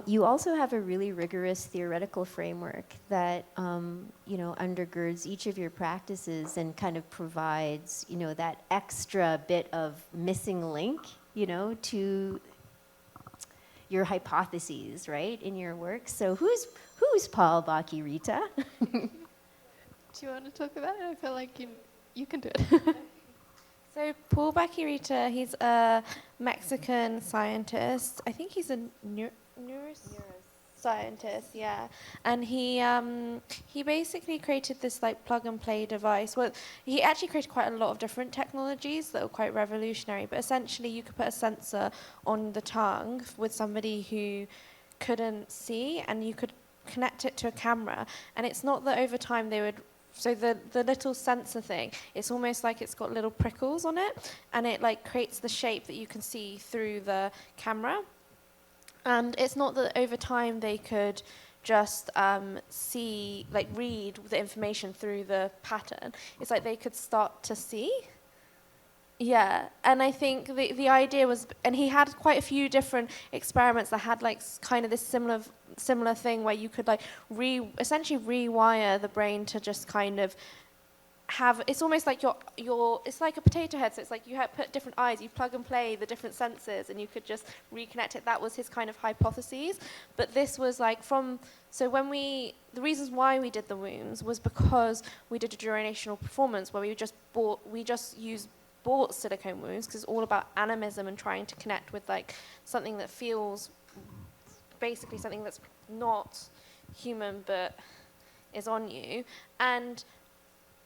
You also have a really rigorous theoretical framework that, undergirds each of your practices and kind of provides, that extra bit of missing link, to your hypotheses, right, in your work. So who's 𝘚𝘰𝘳𝘺? Do you want to talk about it? I feel like you can do it. So 𝘚𝘰𝘳𝘺, he's a Mexican scientist. I think he's a neuroscientist, yeah. And he basically created this like plug and play device. Well, he actually created quite a lot of different technologies that were quite revolutionary. But essentially, you could put a sensor on the tongue with somebody who couldn't see, and you could connect it to a camera. And it's not that over time they would. So the little sensor thing, it's almost like it's got little prickles on it, and it like creates the shape that you can see through the camera. And it's not that over time they could just read the information through the pattern. It's like they could start to see. Yeah, and I think the idea was, and he had quite a few different experiments that had like kind of this similar thing where you could like essentially rewire the brain to just kind of it's almost like it's like a potato head, so it's like you put different eyes, you plug and play the different senses, and you could just reconnect it. That was his kind of hypotheses. But this was like so the reasons why we did the wombs was because we did a durational performance where we just used bought silicone wombs, because it's all about animism and trying to connect with like something that feels, basically something that's not human but is on you. And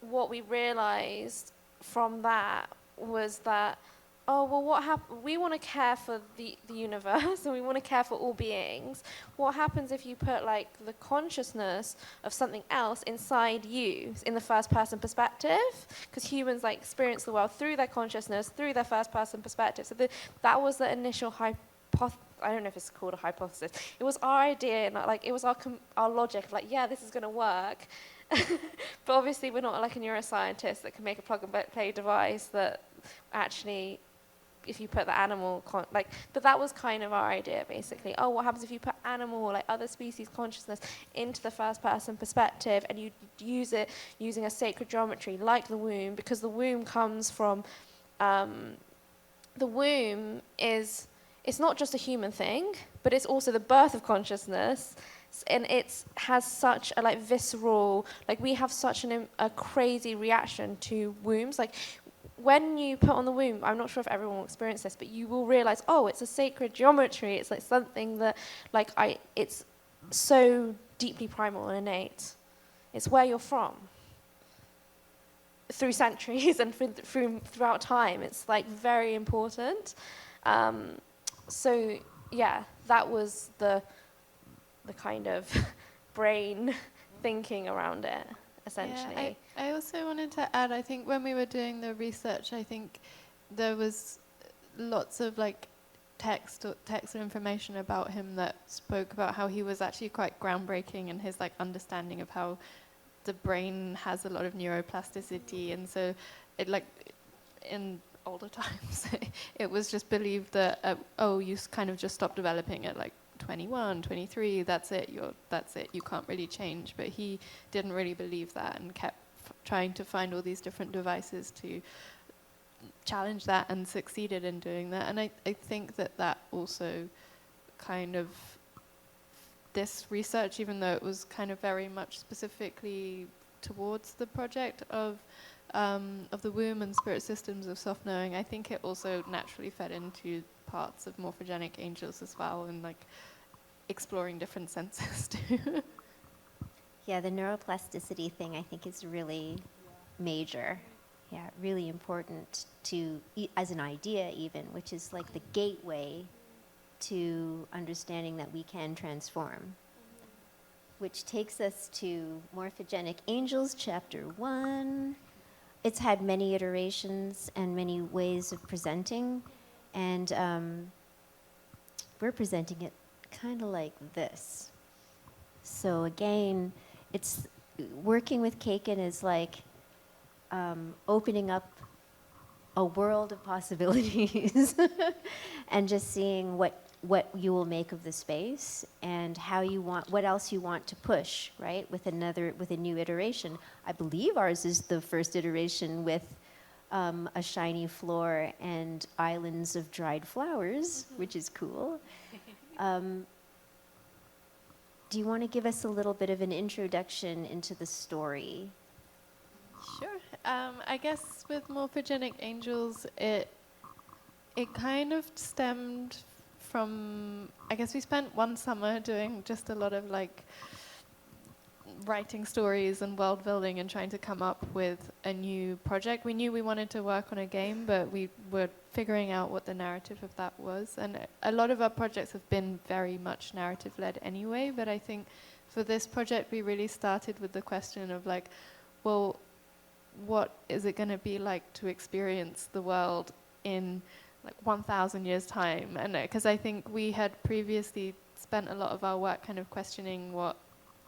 what we realized from that was that, oh, well, what happens? We want to care for the universe, and we want to care for all beings. What happens if you put like the consciousness of something else inside you in the first person perspective? Because humans like experience the world through their consciousness, through their first person perspective. So that was the initial hypothesis. I don't know if it's called a hypothesis. It was our idea, and like it was our logic of like, yeah, this is going to work. But obviously we're not like a neuroscientist that can make a plug and play device that actually, if you put the animal, but that was kind of our idea basically. Oh, what happens if you put animal or like other species consciousness into the first person perspective, and you use it using a sacred geometry like the womb, because the womb comes from, the womb it's not just a human thing, but it's also the birth of consciousness. And it has such a like visceral, like we have such a crazy reaction to wombs. Like when you put on the womb, I'm not sure if everyone will experience this, but you will realize, oh, it's a sacred geometry. It's like something that, like it's so deeply primal and innate. It's where you're from. Through centuries and throughout time, it's like very important. So yeah, that was the kind of brain thinking around it, essentially. Yeah, I also wanted to add, I think when we were doing the research, I think there was lots of like text or information about him that spoke about how he was actually quite groundbreaking in his like understanding of how the brain has a lot of neuroplasticity. And so it like in older times it was just believed that you kind of just stop developing at like 21, 23, that's it, you can't really change. But he didn't really believe that and kept trying to find all these different devices to challenge that, and succeeded in doing that. And I think that also kind of, this research, even though it was kind of very much specifically towards the project of the womb and spirit systems of soft knowing, I think it also naturally fed into parts of morphogenic angels as well, and like exploring different senses too. Yeah, the neuroplasticity thing I think is really major. Yeah, really important to, as an idea even, which is like the gateway to understanding that we can transform. Which takes us to Morphogenic Angels, Chapter 1. It's had many iterations and many ways of presenting, and we're presenting it kind of like this. So again, it's working with Keiken is like opening up a world of possibilities and just seeing what you will make of the space and how you want, what else you want to push, right? With a new iteration. I believe ours is the first iteration with a shiny floor and islands of dried flowers, which is cool. Do you want to give us a little bit of an introduction into the story? Sure. I guess with Morphogenic Angels, it kind of stemmed from, I guess we spent one summer doing just a lot of like writing stories and world building and trying to come up with a new project. We knew we wanted to work on a game, but we were figuring out what the narrative of that was. And a lot of our projects have been very much narrative-led anyway, but I think for this project we really started with the question of like, well, what is it going to be like to experience the world in like 1,000 years' time? And because I think we had previously spent a lot of our work kind of questioning what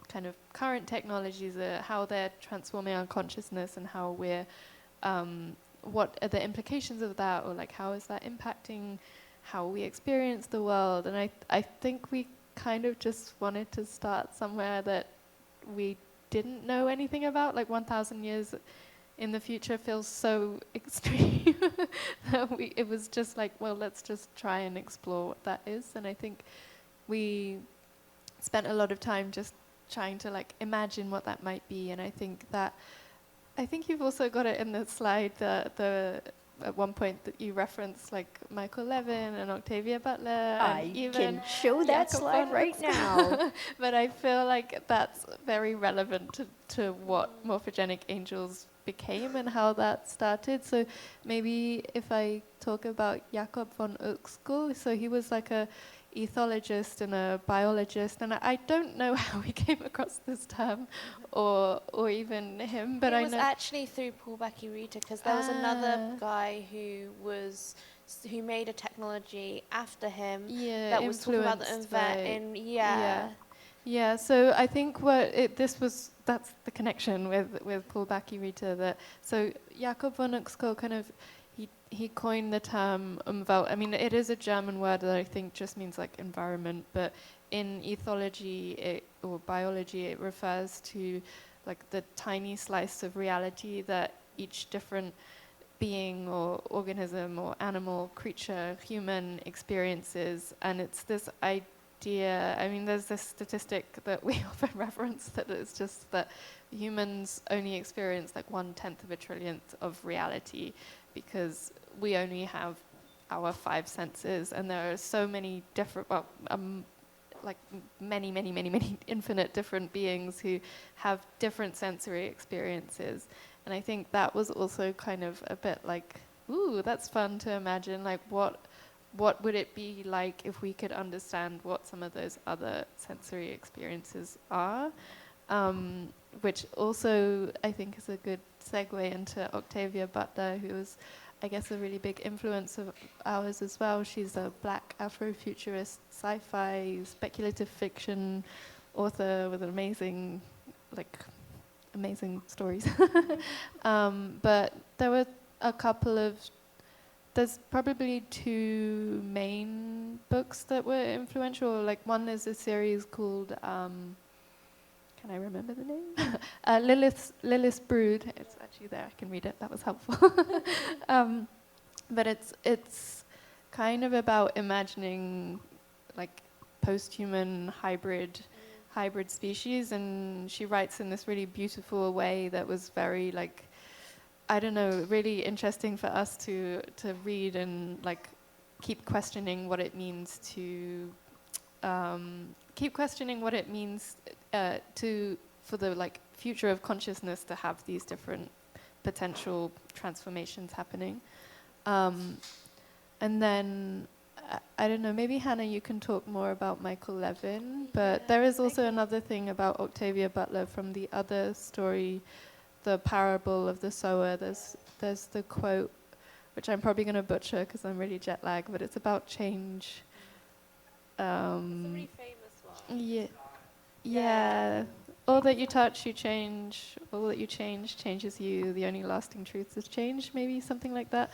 kind of current technologies are, how they're transforming our consciousness, and how we're, what are the implications of that, or like how is that impacting how we experience the world? And I think we kind of just wanted to start somewhere that we didn't know anything about. Like 1,000 years in the future feels so extreme that it was just like, well, let's just try and explore what that is. And I think we spent a lot of time just trying to like imagine what that might be. And I think you've also got it in the slide, at one point that you referenced like Michael Levin and Octavia Butler. I even can show that Jacob slide von right now. But I feel like that's very relevant to what morphogenic angels became and how that started. So maybe if I talk about Jacob von 𝘚𝘚𝘧𝘚, so he was like a ethologist and a biologist, and I don't know how he came across this term or even him, but I know it was actually through 𝘚𝘚𝘰𝘳𝘺, because there was another guy who made a technology after him that was talking about the Yeah, so I think that's the connection with 𝘚𝘚𝘰𝘳𝘺, that so Jacob von 𝘚𝘚𝘧𝘚 kind of he coined the term Umwelt. I mean, it is a German word that I think just means like environment, but in ethology or biology, it refers to like the tiny slice of reality that each different being or organism or animal, creature, human experiences. And it's this idea, I mean, there's this statistic that we often reference that it's just that humans only experience like 1/10 of a trillionth of reality, because we only have our 5 senses, and there are so many different, like many infinite different beings who have different sensory experiences. And I think that was also kind of a bit like, ooh, that's fun to imagine, like what would it be like if we could understand what some of those other sensory experiences are, which also I think is a good segue into Octavia Butler, who was, I guess, a really big influence of ours as well. She's a black Afrofuturist sci-fi speculative fiction author with amazing stories. But there were a couple of, there's probably 2 main books that were influential. Like one is a series called, can I remember the name? Lilith's Brood. It's actually there, I can read it, that was helpful. But it's kind of about imagining like post-human hybrid species, and she writes in this really beautiful way that was very like, I don't know, really interesting for us to read and like keep questioning what it means to for the like future of consciousness to have these different potential transformations happening. And then I don't know, maybe Hannah, you can talk more about Michael Levin, but there is also another thing about Octavia Butler from the other story, the parable of the sower. There's the quote, which I'm probably going to butcher because I'm really jet lagged, but it's about change. It's a really famous one. Yeah. All that you touch, you change. All that you change changes you. The only lasting truth is change, maybe something like that.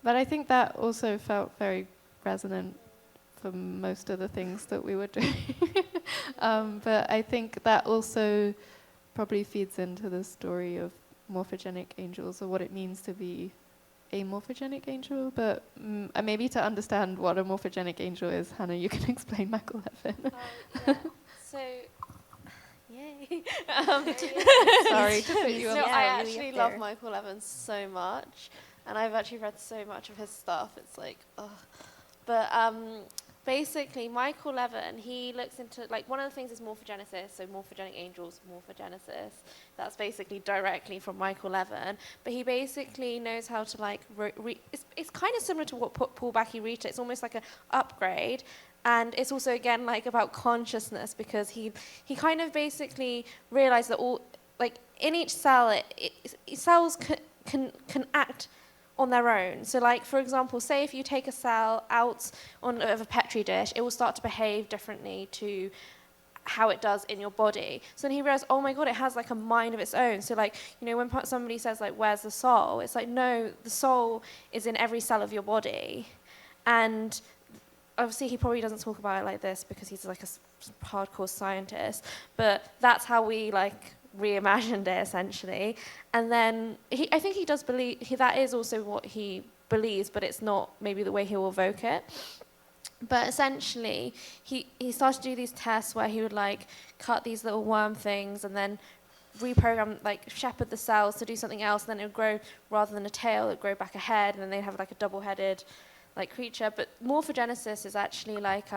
But I think that also felt very resonant for most of the things that we were doing. But I think that also probably feeds into the story of morphogenic angels, or what it means to be a morphogenic angel. But maybe to understand what a morphogenic angel is, Hannah, you can explain Michael Levin. So, yay. Sorry to put you on No, the I spot. actually love Michael Levin so much, and I've actually read so much of his stuff. It's like, ugh. But basically, Michael Levin, he looks into, like, one of the things is morphogenesis, so morphogenic angels, morphogenesis. That's basically directly from Michael Levin. But he basically knows how to, like, it's kind of similar to what 𝘚𝘚𝘰𝘳𝘺𝘺. It's almost like an upgrade. And it's also, again, like, about consciousness, because he kind of basically realized that all, like, in each cell, cells can act on their own. So, like, for example, say if you take a cell out of a Petri dish, it will start to behave differently to how it does in your body. So then he realized, oh my God, it has like a mind of its own. So, like, you know, when somebody says, like, where's the soul? It's like, no, the soul is in every cell of your body. And obviously he probably doesn't talk about it like this because he's like a hardcore scientist, but that's how we, like, reimagined it essentially. And then I think he does believe, that is also what he believes, but it's not maybe the way he'll evoke it. But essentially, he started to do these tests where he would like cut these little worm things and then reprogram, like shepherd the cells to do something else, and then it would grow, rather than a tail, it would grow back a head, and then they'd have like a double-headed like creature. But morphogenesis is actually like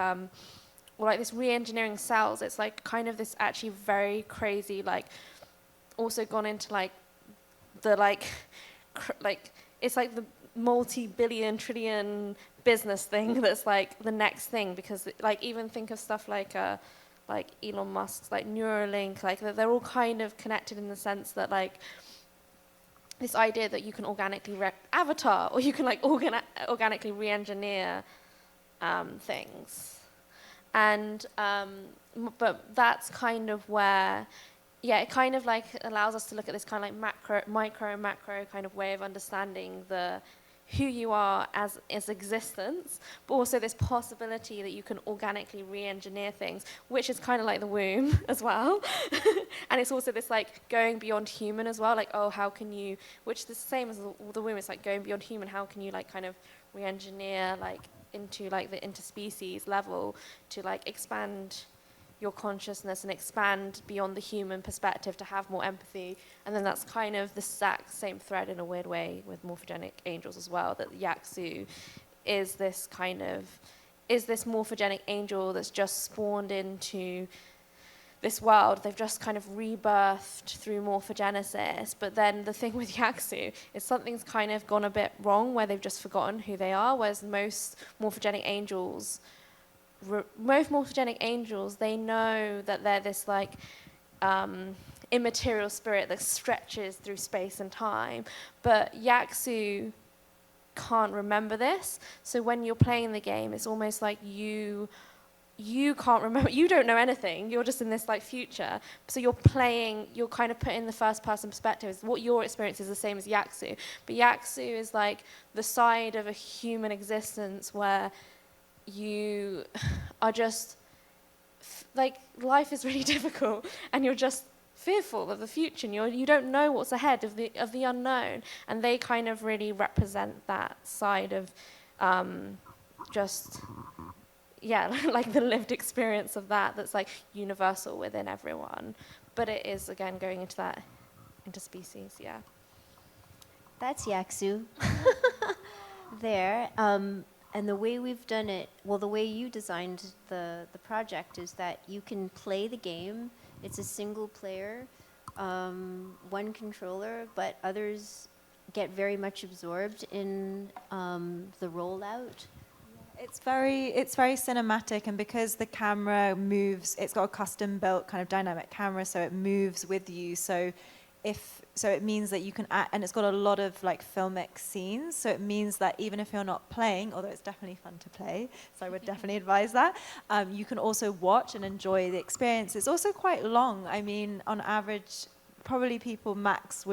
like this re-engineering cells. It's like kind of this actually very crazy, like also gone into like the like it's like the multi-billion trillion business thing that's like the next thing, because like even think of stuff like Elon Musk's like Neuralink, like they're all kind of connected in the sense that like this idea that you can organically avatar, or you can like organically re-engineer things. And but that's kind of where, yeah, it kind of like allows us to look at this kind of like macro kind of way of understanding who you are as existence, but also this possibility that you can organically re-engineer things, which is kind of like the womb as well. And it's also this like going beyond human as well, like, oh, how can you, which is the same as the womb, it's like going beyond human, how can you like kind of re-engineer like into like the interspecies level to like expand your consciousness and expand beyond the human perspective to have more empathy. And then that's kind of the exact same thread in a weird way with morphogenic angels as well, that 𝘴𝘳𝘳 is this morphogenic angel that's just spawned into this world. They've just kind of rebirthed through morphogenesis. But then the thing with 𝘴𝘳𝘳 is something's kind of gone a bit wrong, where they've just forgotten who they are, whereas most morphogenic angels, they know that they're this like immaterial spirit that stretches through space and time. But 𝘴𝘳𝘳 can't remember this. So when you're playing the game, it's almost like you can't remember, you don't know anything, you're just in this like future. So you're kind of put in the first person perspective. What your experience is the same as 𝘴𝘳𝘳. But 𝘴𝘴𝘳 is like the side of a human existence where you are just like, life is really difficult and you're just fearful of the future, and you don't know what's ahead of the unknown. And they kind of really represent that side of just, yeah, like the lived experience of that's like universal within everyone. But it is, again, going into that interspecies, yeah. That's 𝘴𝘴𝘳 there. And the way we've done it, well, the way you designed the project is that you can play the game. It's a single player, one controller, but others get very much absorbed in the rollout. It's very cinematic, and because the camera moves, it's got a custom built kind of dynamic camera, so it moves with you. So it means that you can act, and it's got a lot of like filmic scenes, so it means that even if you're not playing, although it's definitely fun to play, so I would definitely advise that, you can also watch and enjoy the experience. It's also quite long. I mean, on average, probably people max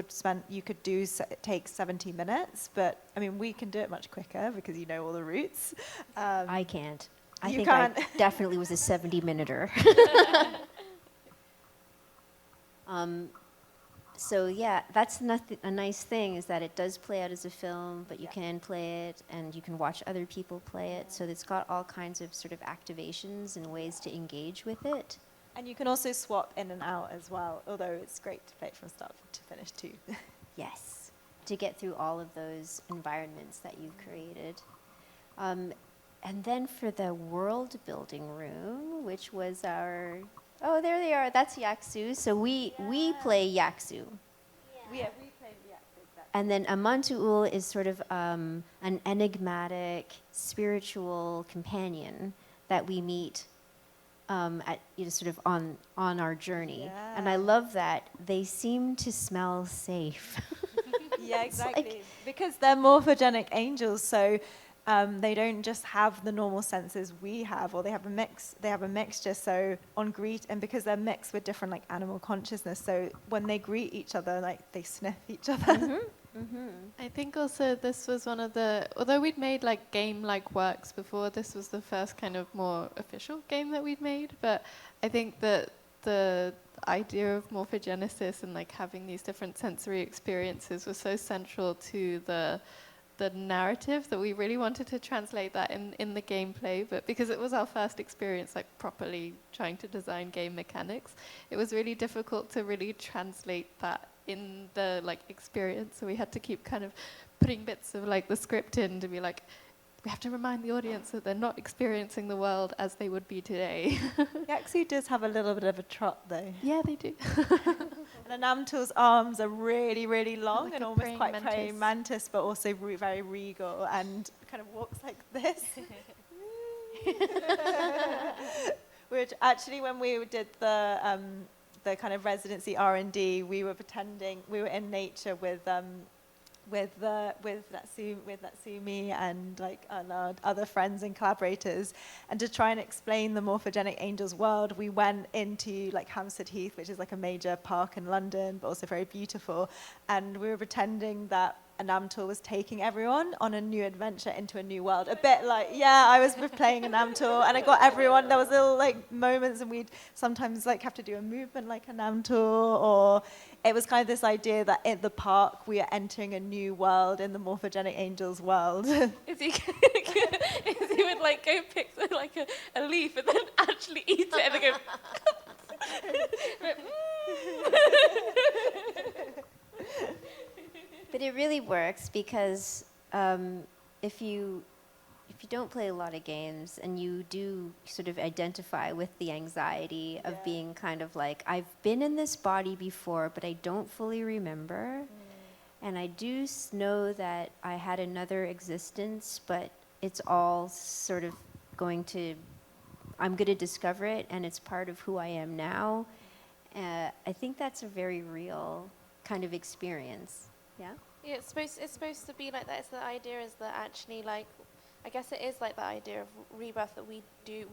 take 70 minutes, but I mean, we can do it much quicker because you know all the routes. I can't. I you think can't. I definitely was a 70-minuter. So yeah, that's a nice thing, is that it does play out as a film, but you can play it and you can watch other people play it. So it's got all kinds of sort of activations and ways to engage with it. And you can also swap in and out as well, although it's great to play from start to finish too. Yes, to get through all of those environments that you've created. And then for the world building room, which was our... Oh, there they are. That's 𝘴𝘴𝘳𝘳. So we play 𝘴𝘴𝘳𝘳. Yeah, we play 𝘴𝘴𝘳𝘳, exactly. And then 𝘚𝘚𝑚𝑎𝑛𝑡𝑢𝑙 is sort of an enigmatic spiritual companion that we meet at sort of on our journey. Yeah. And I love that they seem to smell safe. Yeah, exactly. Because they're morphogenic angels, so they don't just have the normal senses we have, or they have a mixture. So and because they're mixed with different like animal consciousness, so when they greet each other, like they sniff each other. Mm-hmm. Mm-hmm. I think also this was one of although we'd made like game-like works before, this was the first kind of more official game that we'd made. But I think that idea of morphogenesis and like having these different sensory experiences was so central to the narrative that we really wanted to translate that in the gameplay, but because it was our first experience like properly trying to design game mechanics, it was really difficult to really translate that in the like experience. So we had to keep kind of putting bits of like the script in to be like, we have to remind the audience that they're not experiencing the world as they would be today. 𝘴𝘦𝘯𝘳𝘊 does have a little bit of a trot though. Yeah, they do. And 𝘚𝑚𝑡𝑠's arms are really, really long Like and a almost praying quite mantis. praying mantis, but also very regal and kind of walks like this. Which actually, when we did the kind of residency R&D, we were pretending we were in nature with Natsumi and like our other friends and collaborators, and to try and explain the morphogenic angels world, we went into like Hampstead Heath, which is like a major park in London, but also very beautiful, and we were pretending that 𝘚𝑚𝘯𝘯 was taking everyone on a new adventure into a new world. A bit like, yeah, I was playing 𝘚𝑚𝘯𝘯 and I got everyone, there was little like moments and we'd sometimes like have to do a movement like 𝘚𝑚𝘯𝘯, or it was kind of this idea that in the park we are entering a new world in the morphogenic angels world. If you would like go pick like a leaf and then actually eat it and then go. But it really works because if you don't play a lot of games and you do sort of identify with the anxiety of being kind of like, I've been in this body before, but I don't fully remember. And I do know that I had another existence, but it's all sort of I'm going to discover it, and it's part of who I am now. I think that's a very real kind of experience. Yeah? Yeah, it's supposed to be like that. It's the idea is that actually, like, I guess it is like the idea of rebirth, that we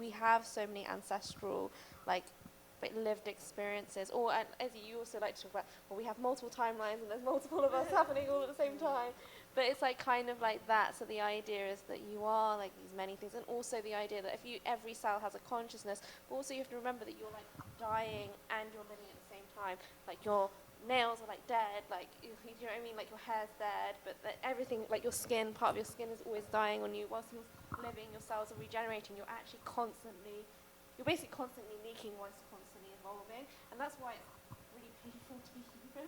have so many ancestral, like lived experiences, or as you also like to talk about, well, we have multiple timelines and there's multiple of us happening all at the same time. But it's like kind of like that. So the idea is that you are like these many things, and also the idea that every cell has a consciousness, but also you have to remember that you're like dying and you're living at the same time. Like your nails are like dead, like you know what I mean, like your hair's dead, but everything, like your skin, part of your skin is always dying on you. Whilst you're living, your cells are regenerating. You're basically constantly leaking whilst constantly evolving, and that's why it's really painful to be human,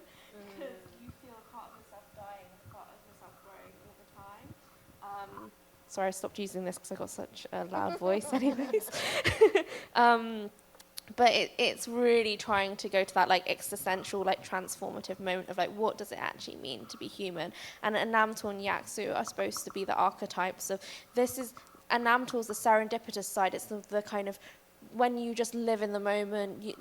because you feel a part of yourself dying, a part of yourself growing all the time. Sorry, I stopped using this because I got such a loud voice anyways. But it's really trying to go to that like existential, like transformative moment of like, what does it actually mean to be human? And 𝘚𝑚𝘯𝘯 and 𝘴𝑦𝑎𝑘 are supposed to be the archetypes of this. Is 𝘚𝑚𝘯𝑯 is the serendipitous side. It's the kind of when you just live in the moment, you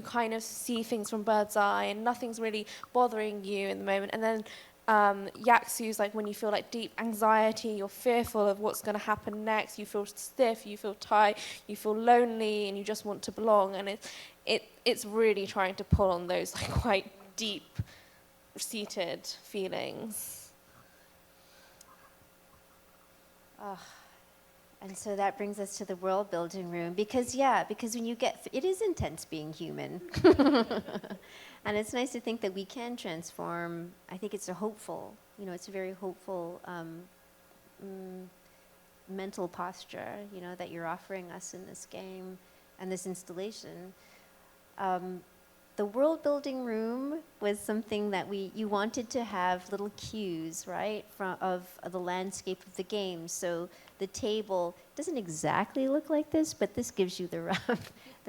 kind of see things from bird's eye and nothing's really bothering you in the moment. And then 𝘴𝑘 is like when you feel like deep anxiety, you're fearful of what's going to happen next, you feel stiff, you feel tight, you feel lonely, and you just want to belong. And it's really trying to pull on those like quite deep seated feelings. And so that brings us to the world building room, because when you it is intense being human. And it's nice to think that we can transform. I think it's a very hopeful mental posture, that you're offering us in this game and this installation. The world building room was something that you wanted to have little cues, right, of the landscape of the game. So the table doesn't exactly look like this, but this gives you the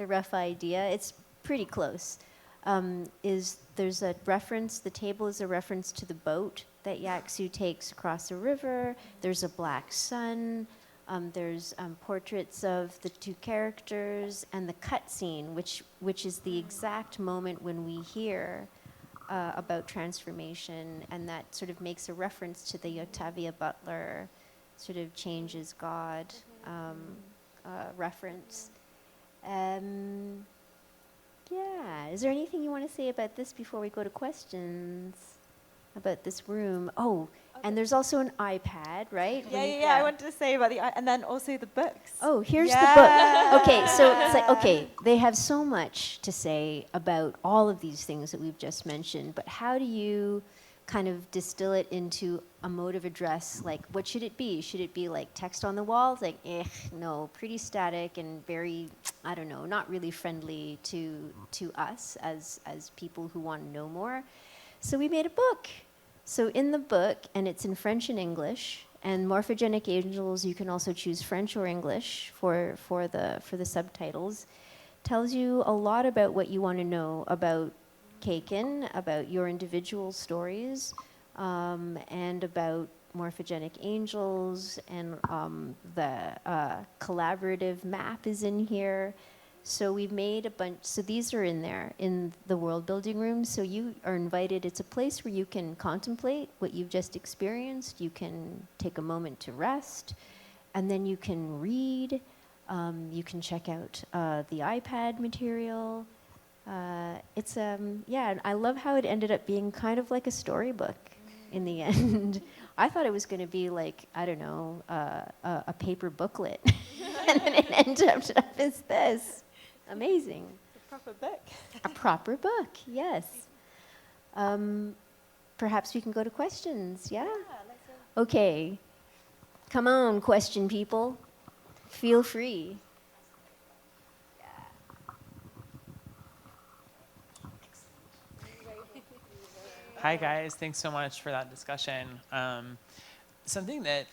rough idea. It's pretty close. There's a reference, the table is a reference to the boat that 𝘴𝑘 takes across a river. There's a black sun. There's portraits of the two characters and the cutscene, which is the exact moment when we hear about transformation, and that sort of makes a reference to the Octavia Butler sort of changes God reference. Yeah. Is there anything you want to say about this before we go to questions? about this room. Oh, and there's also an iPad, right? Yeah. I wanted to say about and then also the books. Oh, here's the book. Okay, so it's like, okay, they have so much to say about all of these things that we've just mentioned, but how do you kind of distill it into a mode of address? Like, what should it be? Should it be like text on the walls? Like, no, pretty static and very, I don't know, not really friendly to us as people who want to know more. So we made a book. So in the book, and it's in French and English, and morphogenic angels, you can also choose French or English for the subtitles, tells you a lot about what you want to know about Keiken, about your individual stories, and about morphogenic angels, and the collaborative map is in here. So we've made a bunch, so these are in there, in the world building room. So you are invited, it's a place where you can contemplate what you've just experienced. You can take a moment to rest, and then you can read. You can check out the iPad material. It's, yeah, I love how it ended up being kind of like a storybook in the end. I thought it was going to be like, I don't know, a paper booklet. And then it ended up as this. Amazing. A proper book. A proper book, yes. Perhaps we can go to questions, yeah? Okay. Come on, question people. Feel free. Hi guys, thanks so much for that discussion. Something that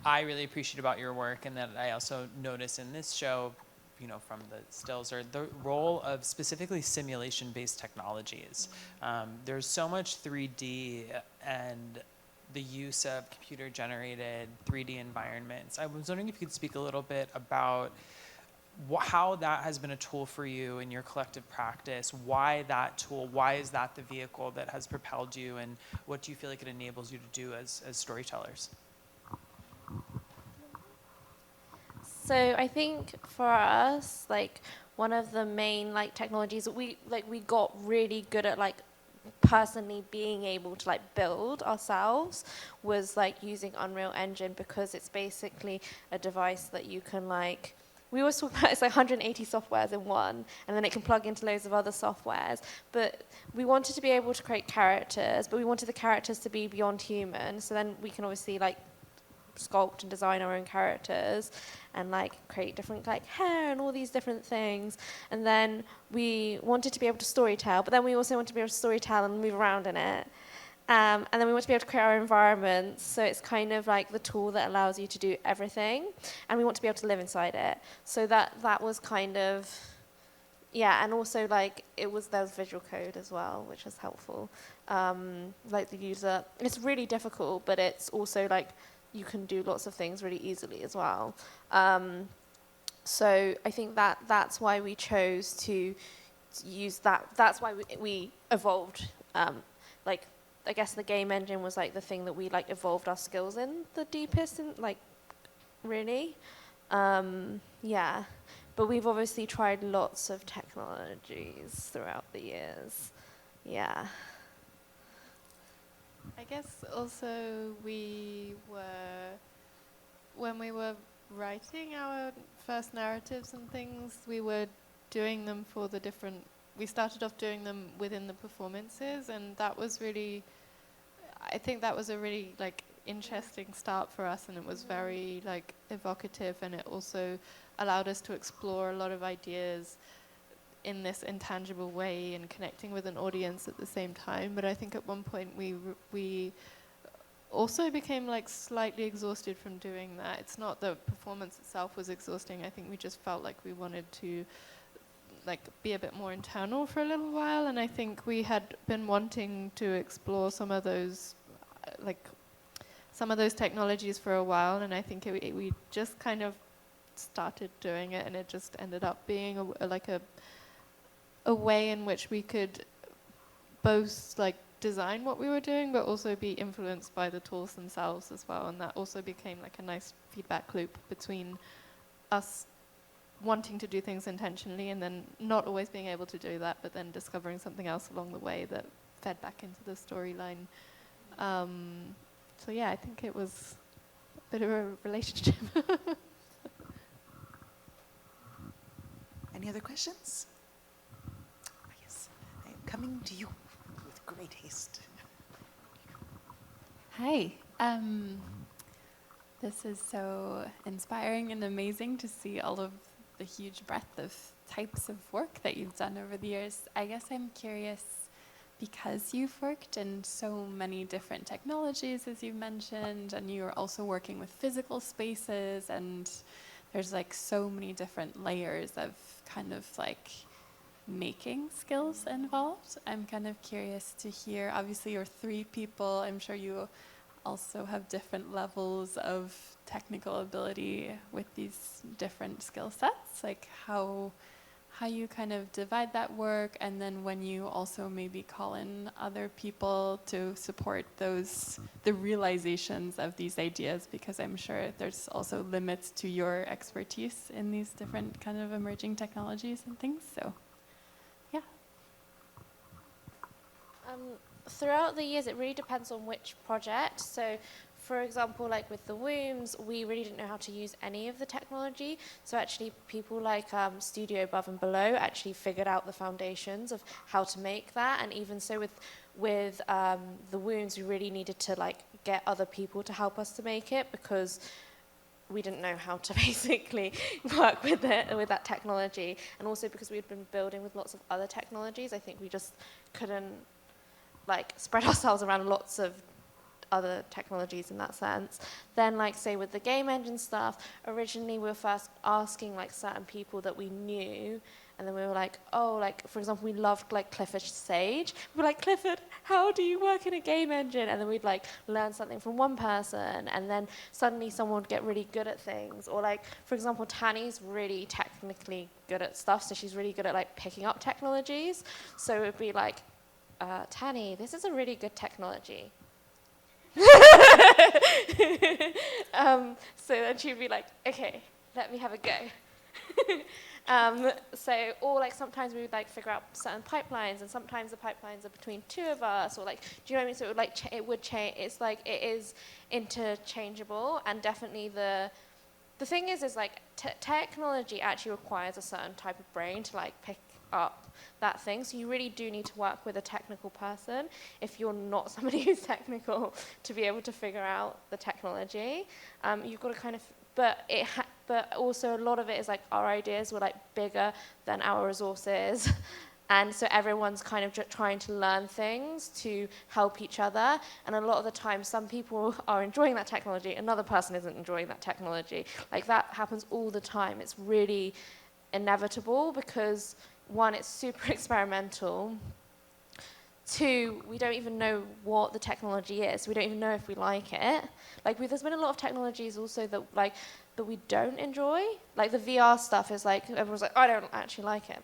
I really appreciate about your work, and that I also notice in this show, you know, from the stills, are the role of specifically simulation-based technologies. There's so much 3D and the use of computer-generated 3D environments. I was wondering if you could speak a little bit about how that has been a tool for you in your collective practice. Why that tool? Why is that the vehicle that has propelled you? And what do you feel like it enables you to do as storytellers? So I think for us, like, one of the main like technologies that we got really good at, like, personally being able to like build ourselves, was like using Unreal Engine, because it's basically a device that you can, like, we always talk about it's like 180 softwares in one, and then it can plug into loads of other softwares. But we wanted to be able to create characters, but we wanted the characters to be beyond human. So then we can obviously like sculpt and design our own characters and like create different like hair and all these different things. And then we wanted to be able to storytell, but then we also wanted to be able to storytell and move around in it. And then we want to be able to create our environments, so it's kind of like the tool that allows you to do everything, and we want to be able to live inside it. So that was kind of, yeah, and also like there was visual code as well, which was helpful. Like the user, it's really difficult, but it's also like you can do lots of things really easily as well. So I think that's why we chose to use that. That's why we evolved, like, I guess the game engine was like the thing that we like evolved our skills in the deepest, and like, really, yeah. But we've obviously tried lots of technologies throughout the years, yeah. I guess also when we were writing our first narratives and things, we were doing them for the different, we started off doing them within the performances, and that was really, I think that was a really like interesting start for us, and it was very like evocative, and it also allowed us to explore a lot of ideas in this intangible way and connecting with an audience at the same time. But I think at one point we also became like slightly exhausted from doing that. It's not the performance itself was exhausting. I think we just felt like we wanted to like be a bit more internal for a little while, and I think we had been wanting to explore some of those technologies for a while, and I think we just kind of started doing it, and it just ended up being a way in which we could both like design what we were doing, but also be influenced by the tools themselves as well. And that also became like a nice feedback loop between us wanting to do things intentionally and then not always being able to do that, but then discovering something else along the way that fed back into the storyline So yeah, I think it was a bit of a relationship. Any other questions? Yes, I am coming to you with great haste. Hi. This is so inspiring and amazing to see all of the huge breadth of types of work that you've done over the years. I guess I'm curious, because you've worked in so many different technologies, as you mentioned, and you're also working with physical spaces, and there's like so many different layers of kind of like making skills involved. I'm kind of curious to hear, obviously you're 3 people, I'm sure you also have different levels of technical ability with these different skill sets, like how you kind of divide that work, and then when you also maybe call in other people to support the realizations of these ideas, because I'm sure there's also limits to your expertise in these different kind of emerging technologies and things, so yeah. Throughout the years, it really depends on which project. So, for example, like with the wombs, we really didn't know how to use any of the technology. So actually, people like Studio Above and Below actually figured out the foundations of how to make that. And even so, with the wombs, we really needed to like get other people to help us to make it, because we didn't know how to basically work with it, with that technology. And also because we had been building with lots of other technologies, I think we just couldn't like spread ourselves around lots of other technologies in that sense. Then like say with the game engine stuff, originally we were first asking like certain people that we knew, and then we were like, oh, like for example, we loved like Clifford Sage. We were like, Clifford, how do you work in a game engine? And then we'd like learn something from one person, and then suddenly someone would get really good at things. Or like, for example, Tanny's really technically good at stuff, so she's really good at like picking up technologies. So it would be like, Tanny, this is a really good technology. So then she'd be like, okay, let me have a go. So, or like sometimes we would like figure out certain pipelines, and sometimes the pipelines are between 2 of us, or like, do you know what I mean? So it would like, it would change. It's like, it is interchangeable, and definitely the thing is like technology actually requires a certain type of brain to like pick up that thing. So you really do need to work with a technical person if you're not somebody who's technical to be able to figure out the technology. You've got to kind of, but also a lot of it is like our ideas were like bigger than our resources. And so everyone's kind of trying to learn things to help each other. And a lot of the time, some people are enjoying that technology, another person isn't enjoying that technology. Like that happens all the time. It's really inevitable because 1, it's super experimental. 2, we don't even know what the technology is. We don't even know if we like it. Like there's been a lot of technologies also that we don't enjoy. Like the VR stuff is like, everyone's like, I don't actually like it.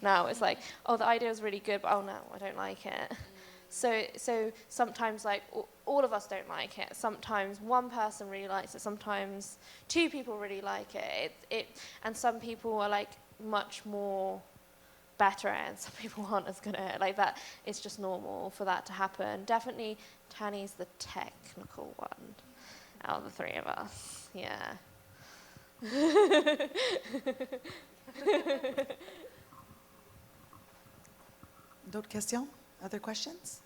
Now it's like, oh, the idea is really good, but oh no, I don't like it. So sometimes like all of us don't like it. Sometimes one person really likes it. Sometimes 2 people really like it. And some people are like much more better at it, and some people aren't as good at it. Like that, it's just normal for that to happen. Definitely, Tanny's the technical one out of the 3 of us. Yeah. D'autres questions? Other questions?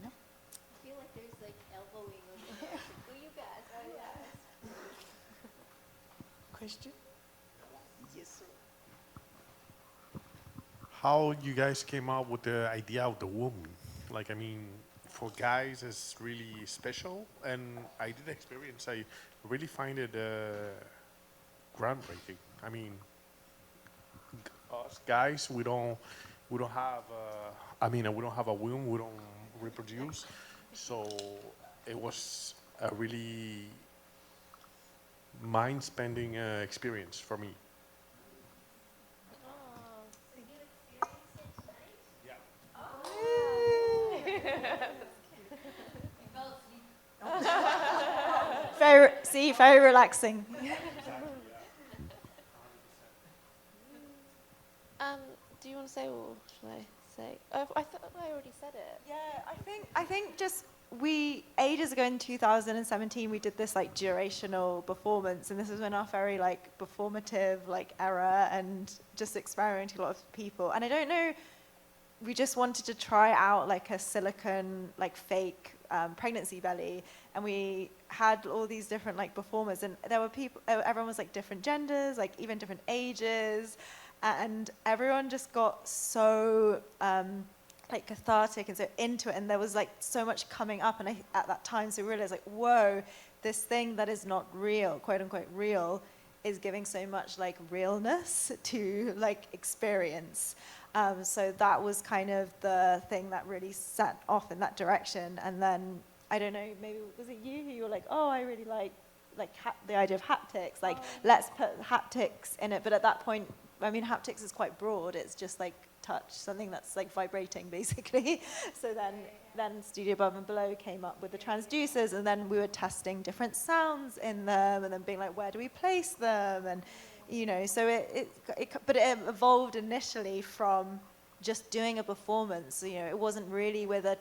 No? I feel like there's like elbowing over there. Oh, you guys, oh, yeah. Question? Yes, sir. How you guys came up with the idea of the woman? Like, I mean, for guys, it's really special, and I did experience. I really find it groundbreaking. I mean, us guys, we don't have. We don't have a womb. We don't reproduce, so it was a really mind-spending experience for me. Very relaxing. Do you want to say, or should I say? I thought I already said it. Yeah, I think just ages ago in 2017 we did this like durational performance, and this was in our very like performative like era and just experimenting a lot of people. And I don't know, we just wanted to try out like a silicone like fake pregnancy belly, and we had all these different like performers, and there were people, everyone was like different genders, like even different ages, and everyone just got so like cathartic and so into it, and there was like so much coming up, and at that time so we realized like, whoa, this thing that is not real, quote unquote real, is giving so much like realness to like experience. So that was kind of the thing that really set off in that direction. And then, I don't know, maybe was it you who you were like, oh, I really like the idea of haptics, like let's put haptics in it. But at that point, I mean, haptics is quite broad. It's just like touch, something that's like vibrating basically. So then Studio Above and Below came up with the transducers, and then we were testing different sounds in them, and then being like, where do we place them? And you know, so but it evolved initially from just doing a performance. You know, it wasn't really with a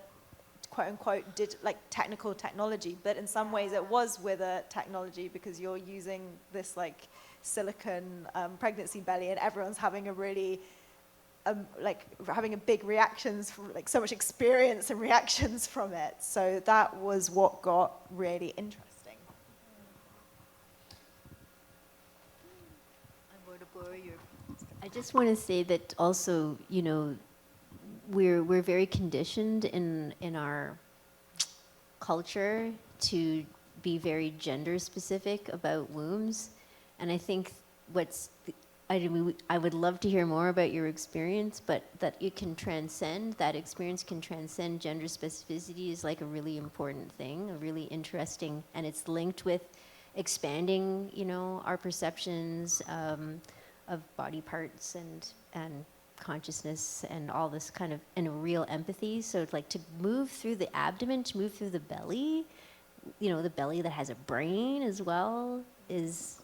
quote unquote like technical technology, but in some ways it was with a technology, because you're using this like silicone pregnancy belly, and everyone's having a really like having a big reactions from like so much experience and reactions from it. So that was what got really interesting. I just want to say that also, you know, we're very conditioned in our culture to be very gender specific about wombs, and I think I would love to hear more about your experience, but that it can transcend, that experience can transcend gender specificity is like a really important thing, a really interesting, and it's linked with expanding, you know, our perceptions of body parts and consciousness and all this kind of, and a real empathy. So it's like to move through the abdomen, to move through the belly, you know, the belly that has a brain as well, is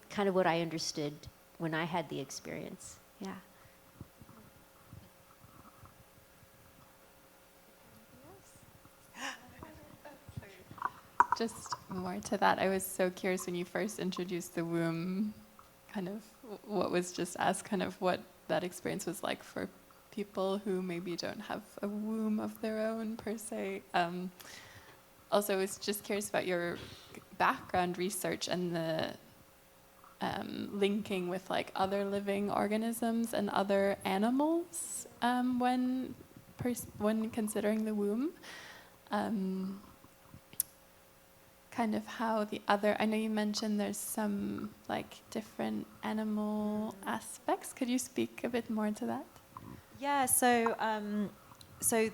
kind of what I understood when I had the experience. Yeah. Just more to that, I was so curious when you first introduced the womb, kind of what was just asked, kind of what that experience was like for people who maybe don't have a womb of their own per se. Also, I was just curious about your background research and the linking with like other living organisms and other animals when considering the womb. Kind of how the other, I know you mentioned there's some like different animal aspects. Could you speak a bit more to that? Yeah, so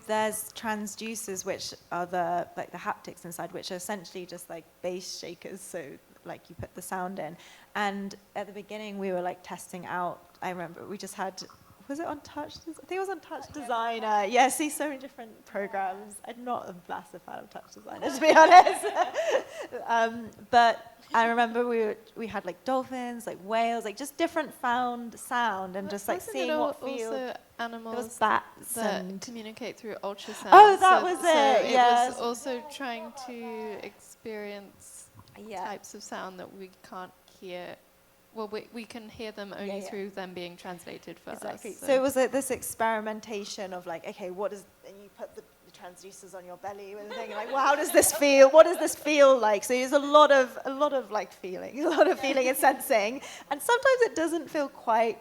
there's transducers, which are the haptics inside, which are essentially just like bass shakers. So like you put the sound in, and at the beginning we were like testing out. I remember we just had. Was it on Touch? I think it was on Touch Designer. Yeah, see so many different programs. I'm not a massive fan of Touch Designer, to be honest. But I remember we had like dolphins, like whales, like just different found sound, and just like seeing what field. Also animals there was bats that and communicate through ultrasound. Oh, that was it. So yes. it was also trying to experience types of sound that we can't hear. Well, we can hear them only through them being translated for us. So it was like this experimentation of like, okay, and you put the transducers on your belly with a thing, and like, well, how does this feel? What does this feel like? So there's a lot of like feeling, and sensing, and sometimes it doesn't feel quite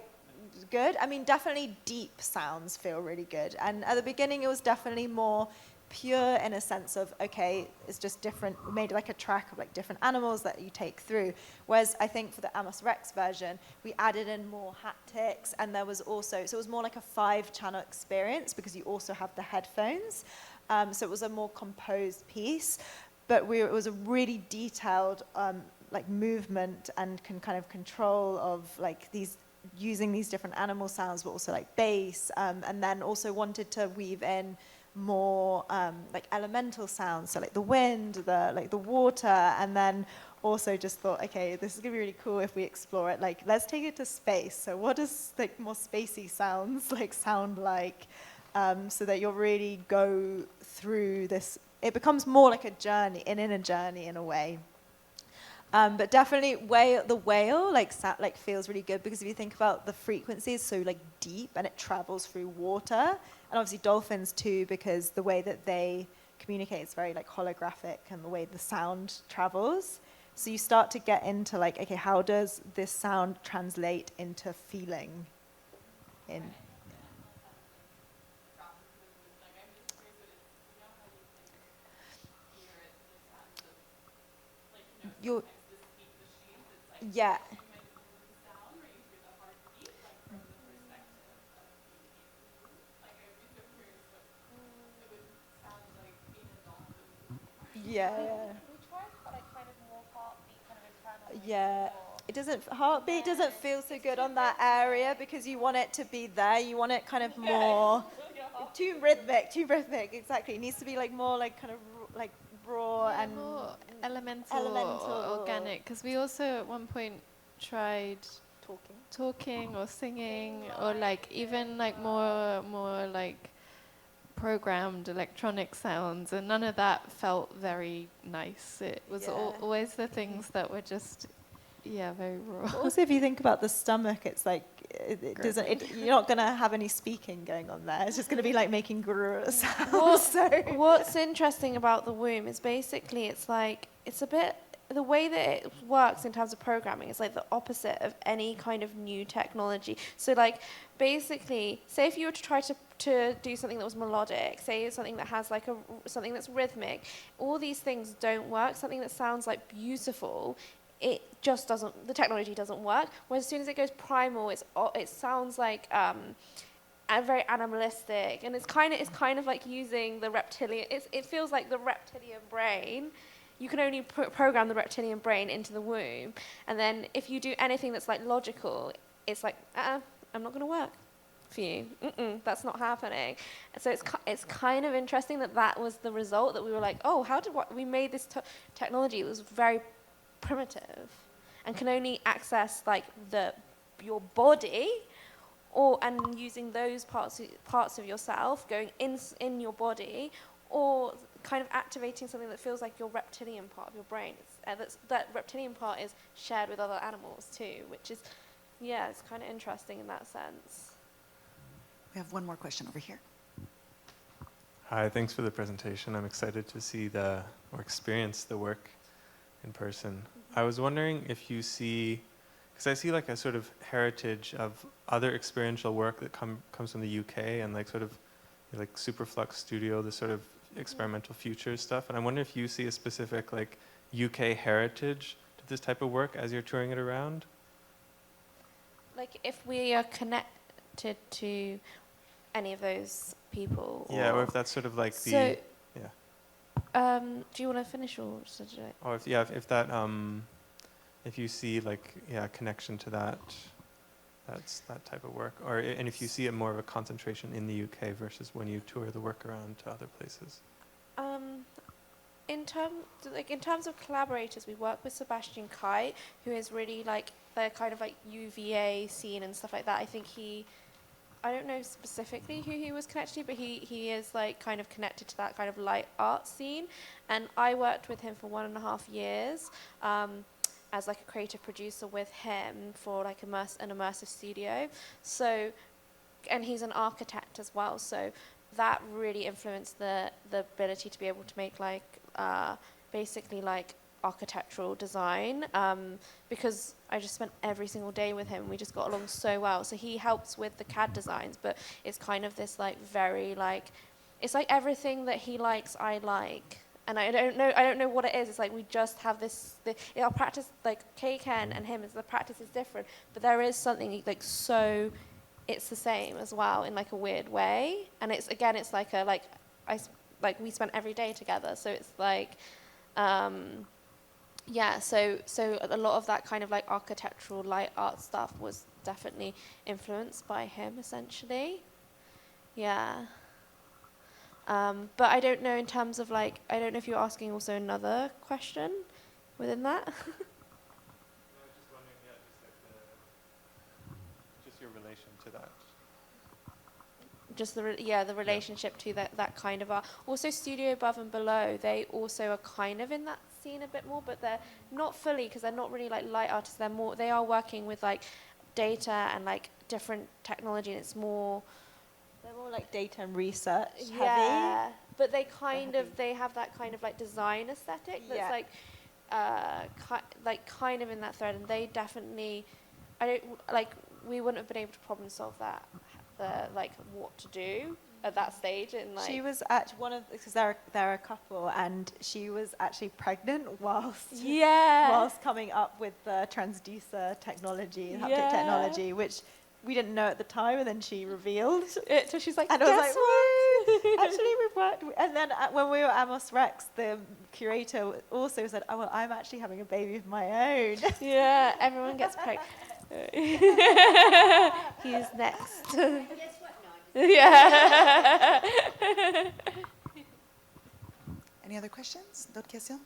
good. I mean, definitely deep sounds feel really good, and at the beginning it was definitely more pure in a sense of, okay, it's just different. We made like a track of like different animals that you take through. Whereas I think for the Amos Rex version, we added in more haptics, and there was also, so it was more like a 5-channel experience because you also have the headphones. So it was a more composed piece, but it was a really detailed like movement and kind of control of like using these different animal sounds, but also like bass, and then also wanted to weave in more like elemental sounds, so like the wind, the water, and then also just thought, okay, this is gonna be really cool if we explore it. Like, let's take it to space. So what does like more spacey sounds like sound like? so that you'll really go through this. It becomes more like a journey, an inner journey in a way. But definitely the whale like feels really good, because if you think about the frequency is so like deep and it travels through water, and obviously dolphins too, because the way that they communicate is very like holographic, and the way the sound travels. So you start to get into like, okay, how does this sound translate into feeling? Yeah. Yeah. Yeah. It doesn't, heartbeat doesn't feel so good on that area, because you want it to be there. You want it kind of more too rhythmic, exactly. It needs to be like more like kind of like raw and more elemental or organic. Because we also at one point tried talking or singing, or like even like more like programmed electronic sounds, and none of that felt very nice. It was always the things that were just very raw. Also, if you think about the stomach, it's like it doesn't. You're not gonna have any speaking going on there. It's just gonna be like making grrr sounds. What's interesting about the womb is basically it's a bit, the way that it works in terms of programming is like the opposite of any kind of new technology. So like basically, say if you were to try to do something that was melodic, say something that has like something that's rhythmic, all these things don't work. Something that sounds like beautiful, it just doesn't, the technology doesn't work. Whereas as soon as it goes primal, it sounds like very animalistic, and it's kind of like using the reptilian. It feels like the reptilian brain. You can only program the reptilian brain into the womb, and then if you do anything that's like logical, it's like, I'm not going to work for you. That's not happening. And so it's kind of interesting that was the result, that we were like, oh, we made this technology. It was very primitive and can only access like your body, and using those parts of yourself going in your body, or kind of activating something that feels like your reptilian part of your brain. That reptilian part is shared with other animals too, which is, it's kind of interesting in that sense. We have one more question over here. Hi, thanks for the presentation. I'm excited to see or experience the work in person. I was wondering if you see, because I see like a sort of heritage of other experiential work that comes from the UK, and like sort of like Superflux Studio, this sort of experimental future stuff. And I wonder if you see a specific like UK heritage to this type of work as you're touring it around? Like if we are connected to any of those people? Or if that's sort of like do you want to finish, or should I? Or if you see like connection to that type of work, and if you see it more of a concentration in the UK versus when you tour the work around to other places. In terms of collaborators, we work with Sebastian Kite, who is really like the kind of like UVA scene and stuff like that. I think I don't know specifically who he was connected to, but he is like kind of connected to that kind of light art scene. And I worked with him for 1.5 years as like a creative producer with him for like an immersive studio. So, and he's an architect as well. So that really influenced the ability to be able to make like basically like architectural design, because I just spent every single day with him. We just got along so well. So he helps with the CAD designs, but it's kind of this like very like, it's like everything that he likes, I like. And I don't know what it is. It's like we just have our practice, like Keiken and him, the practice is different, but there is something like so, it's the same as well in like a weird way. And it's like we spent every day together. So it's like, so a lot of that kind of like architectural light art stuff was definitely influenced by him, essentially. Yeah. But I don't know in terms of like, I don't know if you're asking also another question within that. No, just wondering, just your relation to that. just the relationship to that kind of art. Also, Studio Above and Below, they also are kind of in that scene a bit more, but they're not fully, because they're not really like light artists. They are working with like data and like different technology, and it's more. They're more like data and research Yeah, heavy. but they they have that kind of like design aesthetic that's like kind of in that thread, and they definitely, we wouldn't have been able to problem solve that, like what to do at that stage. And like She was actually because they're a couple, and she was actually pregnant whilst coming up with the transducer technology, haptic technology, which we didn't know at the time, and then she revealed it. So she's like, and I was like, what? Actually, we've worked. And then when we were at Amos Rex, the curator also said, oh, well, I'm actually having a baby of my own. Yeah, everyone gets pregnant. He's next. Guess what? No, Yeah. Any other questions? D'autres questions?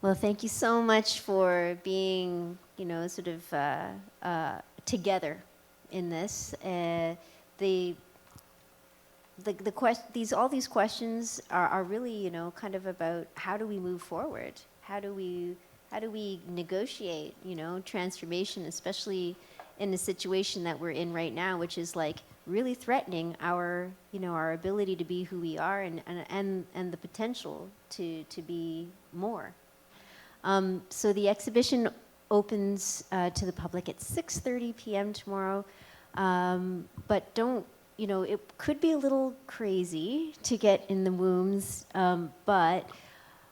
Well, thank you so much for being, sort of together in this. All these questions are really, kind of about how do we move forward? How do we negotiate, transformation, especially in the situation that we're in right now, which is like really threatening our ability to be who we are and the potential to be more. So the exhibition opens to the public at 6:30 p.m. tomorrow, but don't, it could be a little crazy to get in the wombs, but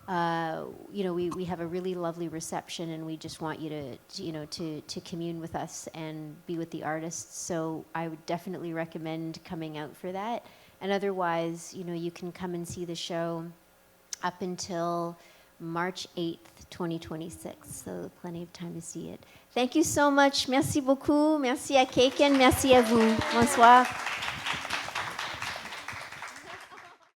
we have a really lovely reception, and we just want you to commune with us and be with the artists. So I would definitely recommend coming out for that. And otherwise, you can come and see the show up until March 8th, 2026. So plenty of time to see it. Thank you so much. Merci beaucoup. Merci à Keiken. Merci à vous. Bonsoir.